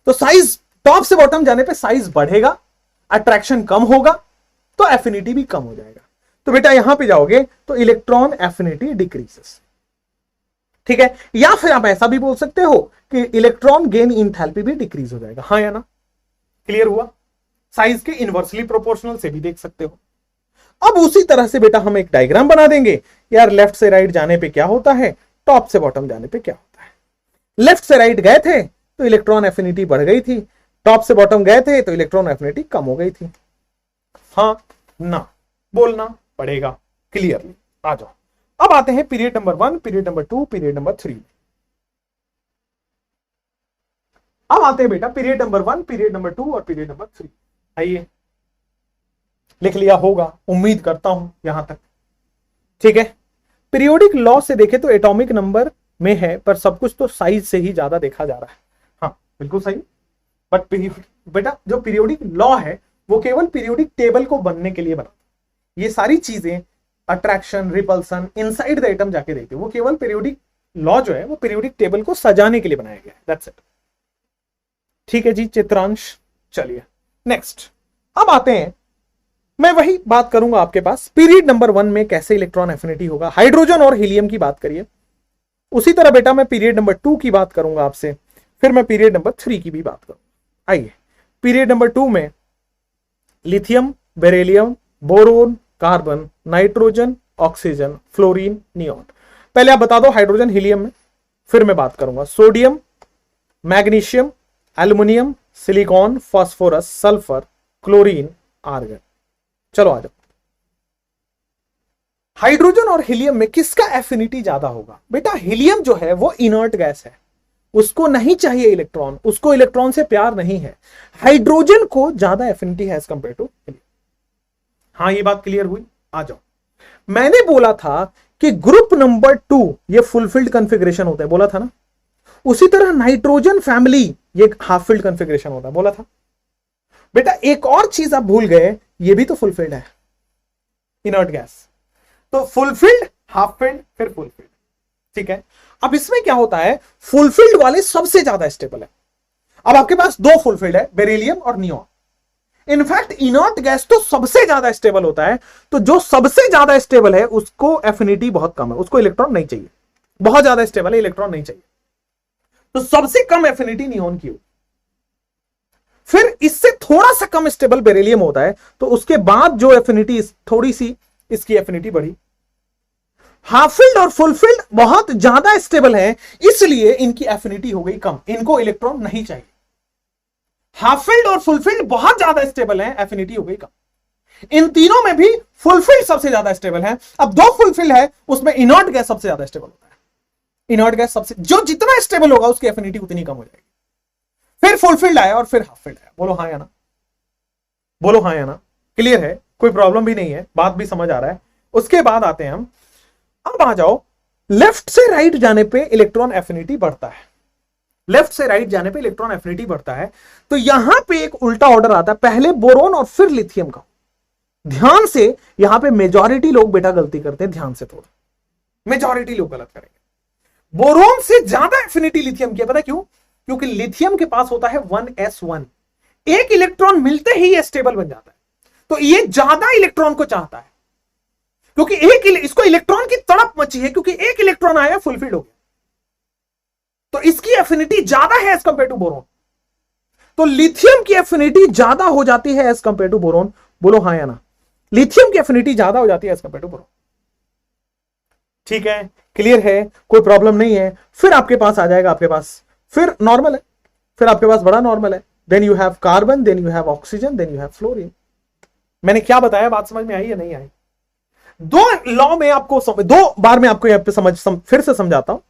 तो साइज टॉप से बॉटम जाने पे साइज बढ़ेगा, अट्रैक्शन कम होगा, तो एफिनिटी भी कम हो जाएगा। तो बेटा यहां पे जाओगे तो इलेक्ट्रॉन एफिनिटी डिक्रीजेस, ठीक है? या फिर आप ऐसा भी बोल सकते हो कि इलेक्ट्रॉन गेन इंथैल्पी भी डिक्रीज हो जाएगा। हाँ या ना? क्लियर हुआ? साइज के इनवर्सली प्रोपोर्शनल से भी देख सकते हो। अब उसी तरह से बेटा हम एक डायग्राम बना देंगे यार, लेफ्ट से राइट जाने पे क्या होता है, टॉप से बॉटम जाने पे क्या होता है। लेफ्ट से राइट गए थे तो इलेक्ट्रॉन एफिनिटी बढ़ गई थी, टॉप से बॉटम गए थे तो इलेक्ट्रॉन एफिनिटी कम हो गई थी। हाँ ना? बोलना पड़ेगा क्लियरली। आ जाओ, अब आते हैं period number 1, period number 2, period number 3। अब आते हैं बेटा पीरियड नंबर 1, पीरियड नंबर 2 और पीरियड नंबर 3। आइए, लिख लिया होगा उम्मीद करता हूं यहां तक, ठीक है? पीरियोडिक लॉ से देखें तो एटॉमिक नंबर में है, पर सब कुछ तो साइज से ही ज्यादा देखा जा रहा है। हाँ बिल्कुल सही। बट बेटा जो पीरियोडिक लॉ है वो केवल पीरियोडिक टेबल को बनने के लिए बना, ये सारी चीजें attraction, repulsion inside the atom जाके देखते, वो केवल पीरियोडिक लॉ जो है वो पीरियोडिक टेबल को सजाने के लिए बनाया गया है। That's it. ठीक है जी चित्रांश। चलिए नेक्स्ट, अब आते हैं, मैं वही बात करूंगा आपके पास पीरियड नंबर 1 में कैसे इलेक्ट्रॉन एफिनिटी होगा। हाइड्रोजन और हीलियम की बात करिए। उसी तरह बेटा मैं पीरियड नंबर 2 की बात करूंगा आपसे, फिर मैं पीरियड नंबर 3 की भी बात करूंगा। आइए, पीरियड नंबर 2 में lithium, beryllium, boron, carbon, nitrogen, oxygen, fluorine, neon. पहले आप बता दो हाइड्रोजन हीलियम में, फिर मैं बात करूंगा sodium, magnesium, aluminium, silicon, phosphorus, sulphur, chlorine, argon. चलो आ जाओ, हाइड्रोजन और हीलियम में किसका एफिनिटी ज्यादा होगा? बेटा हीलियम जो है वो इनर्ट गैस है, उसको नहीं चाहिए इलेक्ट्रॉन, उसको इलेक्ट्रॉन से प्यार नहीं है। हाइड्रोजन को ज्यादा एफिनिटी है एज कंपेयर टू हीलियम। हाँ ये बात क्लियर हुई? आ जाओ, मैंने बोला था कि ग्रुप नंबर 2 ये फुलफिल्ड कॉन्फ़िगरेशन होता है, बोला था ना? उसी तरह नाइट्रोजन फैमिली ये हाफ फिल्ड कॉन्फ़िगरेशन होता है, बोला था? बेटा एक और चीज आप भूल गए, ये भी तो फुलफिल्ड है, इनर्ट गैस। तो फुलफिल्ड, हाफ फिल्ड, फिर फुलफिल्ड, ठीक है? अब इसमें क्या होता है, फुलफिल्ड वाले सबसे ज्यादा स्टेबल है। अब आपके पास दो फुलफिल्ड है, बेरिलियम और नियॉन। इनफैक्ट इनर्ट गैस तो सबसे ज्यादा स्टेबल होता है, तो जो सबसे ज्यादा स्टेबल है उसको एफिनिटी बहुत कम है, उसको इलेक्ट्रॉन नहीं चाहिए। बहुत ज्यादा स्टेबल है, इलेक्ट्रॉन नहीं चाहिए, तो सबसे कम एफिनिटी नियॉन की होगी। फिर इससे थोड़ा सा कम स्टेबल बेरिलियम होता है, तो उसके बाद जो एफिनिटी थोड़ी सी इसकी एफिनिटी बढ़ी। हाफ फील्ड और फुल फील्ड बहुत ज्यादा स्टेबल है, इसलिए इनकी एफिनिटी हो गई कम, इनको इलेक्ट्रॉन नहीं चाहिए। हाफ फील्ड और फुल फील्ड बहुत ज्यादा स्टेबल है, एफिनिटी हो गई कम। इन तीनों में भी फुल फील्ड सबसे ज्यादा स्टेबल है। अब दो फुल फील्ड है, उसमें इनर्ट गैस सबसे ज्यादा स्टेबल होता है। इनर्ट गैस सबसे, जो जितना स्टेबल होगा उसकी एफिनिटी उतनी कम हो जाएगी। फिर फुलफिल्ड आया और फिर हाफ फिल्ड आया। बोलो हाँ या ना? बोलो हाँ या ना? क्लियर है? कोई प्रॉब्लम भी नहीं है, बात भी समझ आ रहा है? उसके बाद आते हैं हम, अब आ जाओ, लेफ्ट से राइट जाने पे इलेक्ट्रॉन एफिनिटी बढ़ता है। लेफ्ट से राइट जाने पे इलेक्ट्रॉन एफिनिटी बढ़ता है, तो यहां पे एक उल्टा ऑर्डर आता है, पहले बोरोन और फिर लिथियम का। ध्यान से, यहां पे मेजॉरिटी लोग बेटा गलती करते हैं, ध्यान से थोड़ा, मेजॉरिटी लोग गलत करेंगे। बोरोन से ज्यादा एफिनिटी लिथियम की है, पता क्यों? क्योंकि लिथियम के पास होता है 1s1, एक इलेक्ट्रॉन मिलते ही ये स्टेबल बन जाता है, तो ये ज्यादा इलेक्ट्रॉन को चाहता है, क्योंकि इसको इलेक्ट्रॉन की तड़प मची है, क्योंकि एक इलेक्ट्रॉन आया फुलफिल्ड हो गया, तो इसकी एफिनिटी ज्यादा है एज कंपेयर टू बोरोन। तो लिथियम की एफिनिटी ज्यादा हो जाती है एज कंपेयर टू बोरोन। बोलो हाँ या ना? लिथियम की एफिनिटी ज्यादा हो जाती है एज कंपेयर टू बोरोन। ठीक है, क्लियर है, कोई प्रॉब्लम नहीं है। फिर आपके पास आ जाएगा, आपके पास फिर नॉर्मल है, फिर आपके पास बड़ा नॉर्मल है, then you have carbon, then you have oxygen, then you have fluorine. मैंने क्या बताया, बात समझ में आई या नहीं आई? दो लॉ में आपको दो बार में आपको यहां पे फिर से समझाता हूं।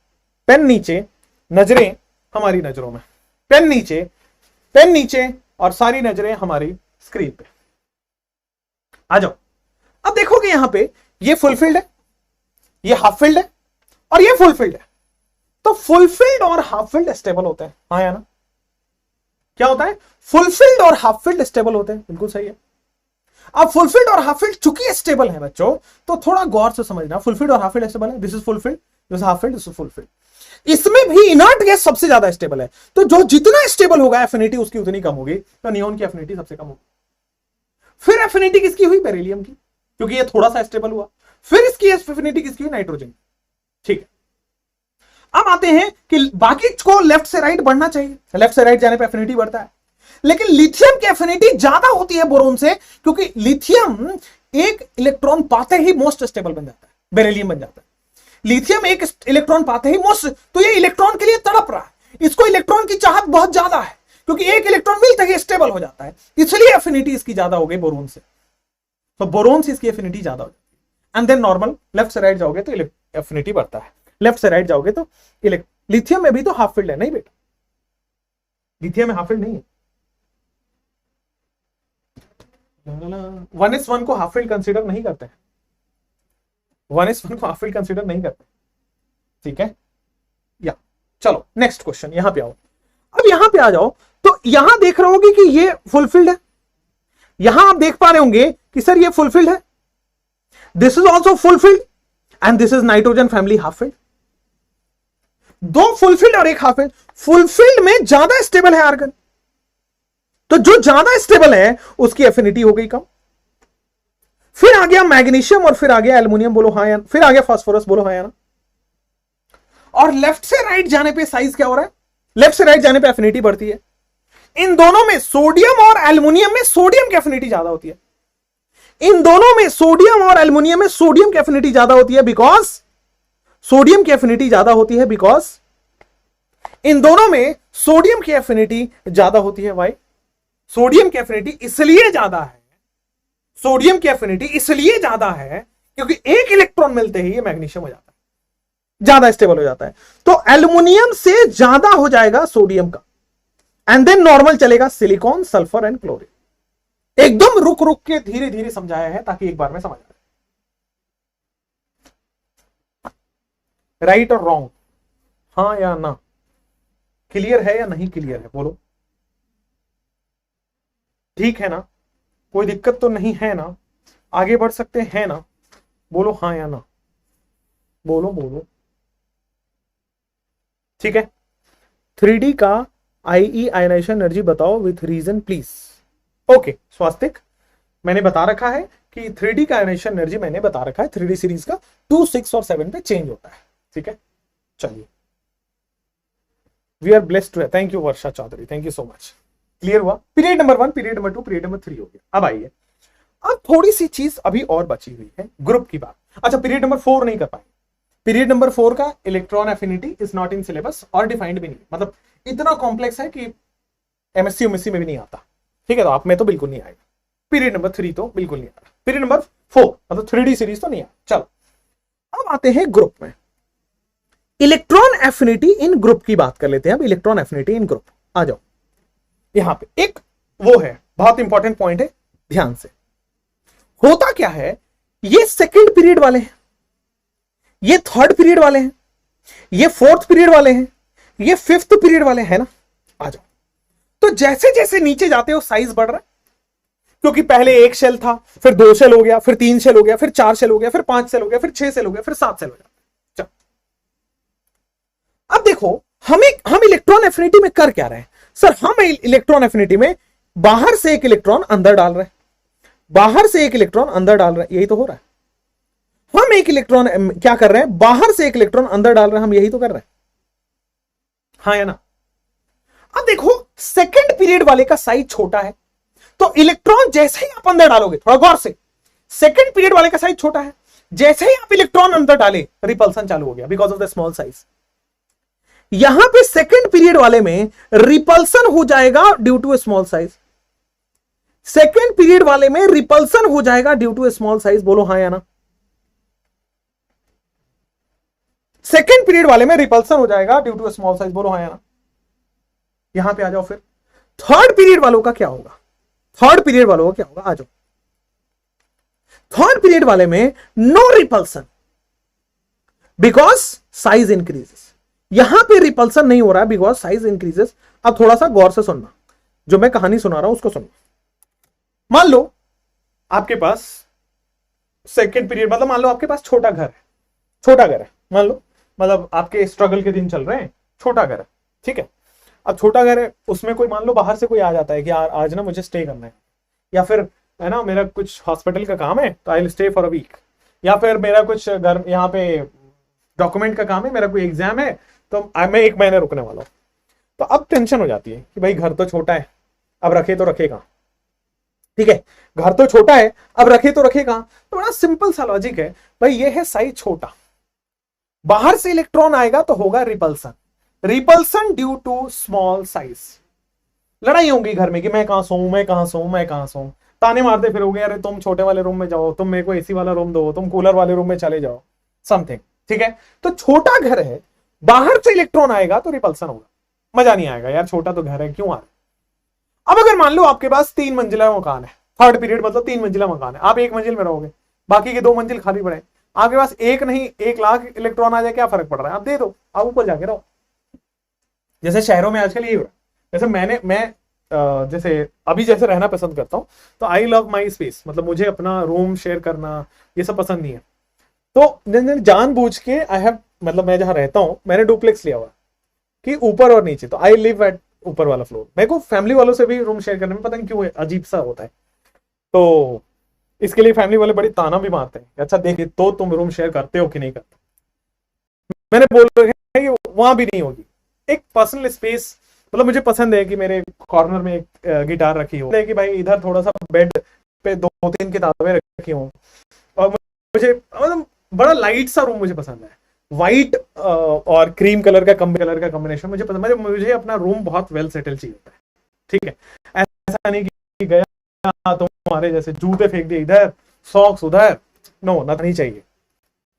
पेन नीचे, नजरें हमारी नजरों में, पेन नीचे और सारी नजरें हमारी स्क्रीन पे। आ जाओ, अब देखोगे यहां पे ये फुलफिल्ड है, ये हाफ फिल्ड है और ये फुलफिल्ड है। तो फुलफिल्ड और हाफ फिल्ड स्टेबल होते हैं, हाँ या ना? क्या होता है? फुलफिल्ड और हाफ फिल्ड स्टेबल होते हैं, बिल्कुल सही है। अब फुलफिल्ड और हाफ फिल्ड चूंकि स्टेबल है बच्चों, तो थोड़ा गौर से समझना, फुलफिल्ड और हाफ फिल्ड स्टेबल है, this is fulfilled, this is half filled, this is fulfilled. इसमें भी इनर्ट गैस सबसे ज्यादा स्टेबल है, तो जो जितना स्टेबल होगा एफिनिटी उसकी उतनी कम होगी, तो नियोन की एफिनिटी सबसे कम होगी। फिर एफिनिटी किसकी हुई? बेरिलियम की, क्योंकि ये थोड़ा सा स्टेबल हुआ। फिर इसकी एफिनिटी किसकी हुई? नाइट्रोजन। ठीक है, अब आते हैं कि बाकी को लेफ्ट से राइट बढ़ना चाहिए, लेफ्ट से राइट जाने पे एफिनिटी बढ़ता है, लेकिन लिथियम की एफिनिटी ज्यादा होती है बोरोन से, क्योंकि लिथियम एक इलेक्ट्रॉन पाते ही मोस्ट स्टेबल बन जाता है, बेरिलियम बन जाता है। लिथियम एक इलेक्ट्रॉन पाते ही मोस्ट, तो ये इलेक्ट्रॉन के लिए तड़प रहा है, इसको इलेक्ट्रॉन की चाहत बहुत ज्यादा है, क्योंकि एक इलेक्ट्रॉन मिलता ही स्टेबल हो जाता है, इसलिए एफिनिटी इसकी ज्यादा हो गई बोरोन से। तो बोरोन से इसकी एफिनिटी ज्यादा हो जाती है। एंड देन नॉर्मल लेफ्ट से राइट जाओगे तो एफिनिटी बढ़ता है, लेफ्ट से राइट जाओगे तो लिथियम में भी तो हाफ फील्ड है, नहीं बेटा? लिथियम में हाफ फील्ड नहीं है। 1s1 को हाफ फील्ड कंसीडर नहीं करते हैं, 1s1 को हाफ फील्ड कंसीडर नहीं करते, ठीक है? या चलो नेक्स्ट क्वेश्चन, यहां पे आओ। अब यहां पे आ जाओ, तो यहां देख रहे होगे कि ये फुलफिल्ड है, यहां आप देख पा रहे होंगे कि सर ये फुलफिल्ड है, this is also fulfilled and this is nitrogen family half field. दो फुलफिल्ड और एक हाफ फील्ड। फुलफिल्ड में ज्यादा स्टेबल है आर्गन, तो जो ज्यादा स्टेबल है उसकी एफिनिटी हो गई कम। फिर आ गया मैग्नीशियम और फिर आ गया एल्युमिनियम, बोलो हाँ या, फिर आ गया फास्फोरस, बोलो हाँ या ना? और लेफ्ट से राइट जाने पे साइज क्या हो रहा है? लेफ्ट से राइट जाने पे एफिनिटी बढ़ती है। इन दोनों में सोडियम और एल्युमिनियम में सोडियम की एफिनिटी ज्यादा होती है, इन दोनों में सोडियम और एल्युमिनियम में सोडियम की एफिनिटी ज्यादा होती है, बिकॉज सोडियम की एफिनिटी ज्यादा होती है, बिकॉज इन दोनों में सोडियम की एफिनिटी ज्यादा होती है। भाई सोडियम की एफिनिटी इसलिए ज्यादा है, सोडियम की एफिनिटी इसलिए ज्यादा है क्योंकि एक इलेक्ट्रॉन मिलते ही ये मैग्नीशियम हो जाता है, ज्यादा स्टेबल हो जाता है। तो एल्युमिनियम से ज्यादा हो जाएगा सोडियम का, एंड देन नॉर्मल चलेगा सिलिकॉन, सल्फर एंड क्लोरीन। एकदम रुक रुक के धीरे धीरे समझाया है ताकि एक बार में समझ आए। राइट और रॉन्ग, हाँ या ना? क्लियर है या नहीं क्लियर है? बोलो, ठीक है ना? कोई दिक्कत तो नहीं है ना? आगे बढ़ सकते हैं ना? बोलो हाँ या ना, बोलो बोलो। ठीक है, 3D का IE आयनाइजेशन एनर्जी बताओ विथ रीजन प्लीज। ओके स्वास्तिक, मैंने बता रखा है कि 3D का आयनाइजेशन एनर्जी मैंने बता रखा है, 3D सीरीज का 2, 6 और 7 पे चेंज होता है। ठीक है, चलिए, we are blessed to, thank you Varsha Chaudhary, thank you so much. Clear हुआ? Period number 1, period number 2, period number 3 हो गया। अब आइए, अब थोड़ी सी चीज अभी और बची हुई है, ग्रुप की बात। अच्छा, पीरियड नंबर 4 नहीं कर पाए। पीरियड नंबर 4 का electron affinity is not in syllabus और डिफाइंड भी नहीं, मतलब इतना कॉम्प्लेक्स है कि MSc UMSc में भी नहीं आता। ठीक है, तो आप में तो बिल्कुल नहीं आएगा। पीरियड नंबर 3 तो बिल्कुल नहीं आता, पीरियड नंबर 4 मतलब 3D सीरीज तो नहीं आया। चलो अब आते हैं ग्रुप में, इलेक्ट्रॉन एफिनिटी इन ग्रुप की बात कर लेते हैं। अब इलेक्ट्रॉन एफिनिटी इन ग्रुप, आ जाओ। यहां पे एक वो है, बहुत इंपॉर्टेंट पॉइंट है, ध्यान से। होता क्या है, ये सेकंड पीरियड वाले हैं, ये थर्ड पीरियड वाले हैं, ये फोर्थ पीरियड वाले हैं, ये फिफ्थ पीरियड वाले हैं ना। आ जाओ, तो जैसे जैसे नीचे जाते हो साइज बढ़ रहा है, क्योंकि पहले एक शेल था, फिर 2 शेल हो गया, फिर 3 शेल हो गया, फिर 4 शेल हो गया, फिर 5 शेल हो गया, फिर 6 शेल हो गया, फिर 7 शेल हो गया। चलो अब देखो, हम इलेक्ट्रॉन एफिनिटी में कर क्या रहे हैं सर? हम इलेक्ट्रॉन एफिनिटी में बाहर से एक इलेक्ट्रॉन अंदर डाल रहे हैं, बाहर से एक इलेक्ट्रॉन अंदर डाल रहे हैं, यही तो हो रहा है। हम एक इलेक्ट्रॉन क्या कर रहे हैं, बाहर से एक इलेक्ट्रॉन अंदर डाल रहे हैं, हम यही तो कर रहे हैं, हाँ या ना? अब देखो, सेकंड पीरियड वाले का साइज छोटा है, तो इलेक्ट्रॉन जैसे ही आप अंदर डालोगे, थोड़ा गौर से, सेकंड पीरियड वाले का साइज छोटा है, जैसे ही आप इलेक्ट्रॉन अंदर डाले रिपल्सन चालू हो गया because of the small size. यहां पे सेकेंड पीरियड वाले में रिपल्सन हो जाएगा due to a small size, second period वाले में रिपल्सन हो जाएगा due to a small size. बोलो हाँ या ना? सेकेंड पीरियड वाले में रिपल्सन हो जाएगा due to a small size. बोलो हाँ या ना? यहां पे आ जाओ। फिर थर्ड पीरियड वालों का क्या होगा? थर्ड पीरियड वालों का क्या होगा? आ जाओ। थर्ड पीरियड वाले में no repulsion because size increases. यहां पे रिपल्सन नहीं हो रहा है बिकॉज साइज इंक्रीजेस। अब थोड़ा सा गौर से सुनना, जो मैं कहानी सुना रहा हूं उसको सुनना। मान लो आपके पास सेकेंड पीरियड, मतलब मान लो आपके पास छोटा घर है, छोटा घर है, मान लो, मतलब आपके स्ट्रगल के दिन चल रहे हैं, छोटा घर है, ठीक है। अब छोटा घर है, उसमें कोई मान लो बाहर से कोई आ जाता है कि यार आज ना मुझे स्टे करना है, या फिर है ना मेरा कुछ हॉस्पिटल का काम है तो I will stay for a week, या फिर मेरा कुछ घर यहाँ पे डॉक्यूमेंट का काम है, मेरा कोई एग्जाम है तो मैं 1 महीने रुकने वाला हूँ। तो अब टेंशन हो जाती है कि भाई घर तो छोटा है, अब रखे तो रखे कहाँ, ठीक है, घर तो छोटा है अब रखे तो रखे कहाँ। तो बड़ा सिंपल सा लॉजिक है भाई, ये है साइज छोटा, बाहर से इलेक्ट्रॉन आएगा तो होगा repulsion, repulsion due to small size. लड़ाई होगी घर में कि मैं कहां सोऊं, मैं कहां सोऊं, मैं कहां सोऊं, ताने मारते फिरोगे, अरे तुम छोटे वाले रूम में जाओ, तुम मेरे को एसी वाला रूम दो, तुम कूलर वाले रूम में चले जाओ, समथिंग, ठीक है। तो छोटा घर है, बाहर से इलेक्ट्रॉन आएगा तो रिपल्सन होगा, मजा नहीं आएगा यार, छोटा तो घर है क्यों आ रहा है। अब अगर मान लो आपके पास 3 मंजिला मकान है, थर्ड पीरियड मतलब 3 मंजिला मकान है, आप 1 मंजिल में रहोगे, बाकी के 2 मंजिल खाली पड़े, आपके पास एक नहीं 1 लाख इलेक्ट्रॉन आ जाए, क्या फर्क पड़ रहा है, आप दे दो, आप ऊपर जाके रहो। जैसे शहरों में आजकल यही हो रहा है। जैसे मैं जैसे अभी जैसे रहना पसंद करता हूं, तो आई लव माई स्पेस, मतलब मुझे अपना रूम शेयर करना ये सब पसंद नहीं है। तो जानबूझ के आई हैव, मतलब मैं जहां रहता हूं मैंने डुप्लेक्स लिया हुआ कि ऊपर और नीचे, तो आई लिव एट ऊपर वाला फ्लोर। मेरे को फैमिली वालों से भी रूम शेयर करने में पता नहीं क्यों अजीब सा होता है, तो इसके लिए फैमिली वाले बड़ी ताना भी मारते हैं, अच्छा देखिए तो तुम रूम शेयर करते हो कि नहीं करते। मैंने बोल रखा है कि वहां भी नहीं होगी, एक पर्सनल स्पेस, मतलब मुझे पसंद है कि मेरे कॉर्नर में एक गिटार रखी हो, कि भाई इधर थोड़ा सा बेड पे 2-3 किताबें रखी हो, और मुझे मतलब बड़ा लाइट सा रूम मुझे पसंद है, व्हाइट और क्रीम कलर का कॉम्बिनेशन मुझे पसंद है। मुझे अपना रूम बहुत वेल सेटल चाहिए होता है, ठीक है। ऐसा नहीं कि गया तुम्हारे जैसे जूते फेंक दिए इधर, सॉक्स उधर, नो, ना नहीं चाहिए।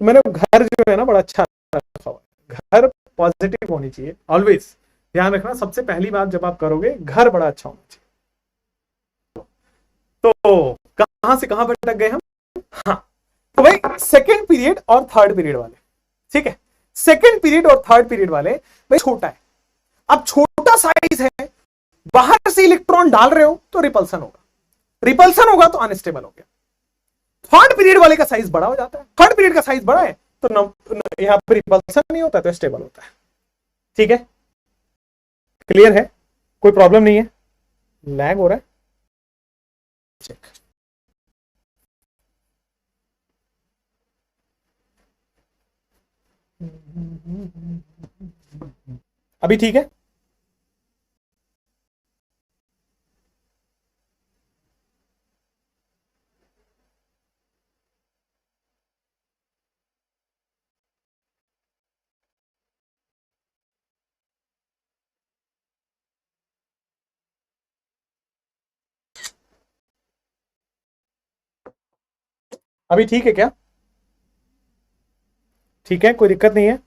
मैंने घर जो है ना बड़ा अच्छा रखा हुआ है, घर पॉजिटिव होनी चाहिए ऑलवेज, ध्यान रखना सबसे पहली बात जब आप करोगे घर बड़ा अच्छा होना चाहिए। तो कहां से कहां भटक गए हम? हाँ, तो भाई सेकेंड पीरियड और थर्ड पीरियड वाले, ठीक है, सेकेंड पीरियड और थर्ड पीरियड वाले भाई छोटा है, अब छोटा साइज है, बाहर से इलेक्ट्रॉन डाल रहे हो तो रिपल्सन होगा, रिपल्सन होगा तो अनस्टेबल हो गया। थर्ड पीरियड वाले का साइज बड़ा हो जाता है, थर्ड पीरियड का साइज बड़ा है तो यहां पर रिपल्सन नहीं होता तो स्टेबल होता है, ठीक है। क्लियर है? कोई प्रॉब्लम नहीं है? लैग हो रहा है? चेक। अभी ठीक है? अभी ठीक है क्या? ठीक है, कोई दिक्कत नहीं है?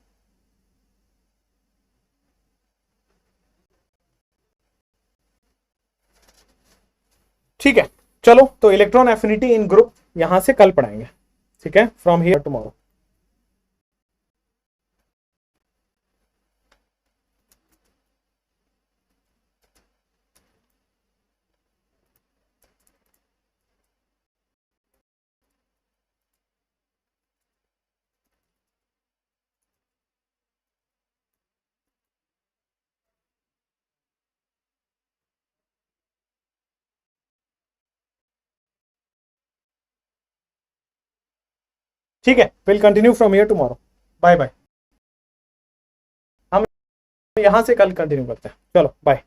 ठीक है, चलो तो इलेक्ट्रॉन एफिनिटी इन ग्रुप यहां से कल पढ़ाएंगे, ठीक है, फ्रॉम हियर टुमारो। ठीक है, will continue from here tomorrow, bye bye. हम यहां से कल कंटिन्यू करते हैं, चलो बाय।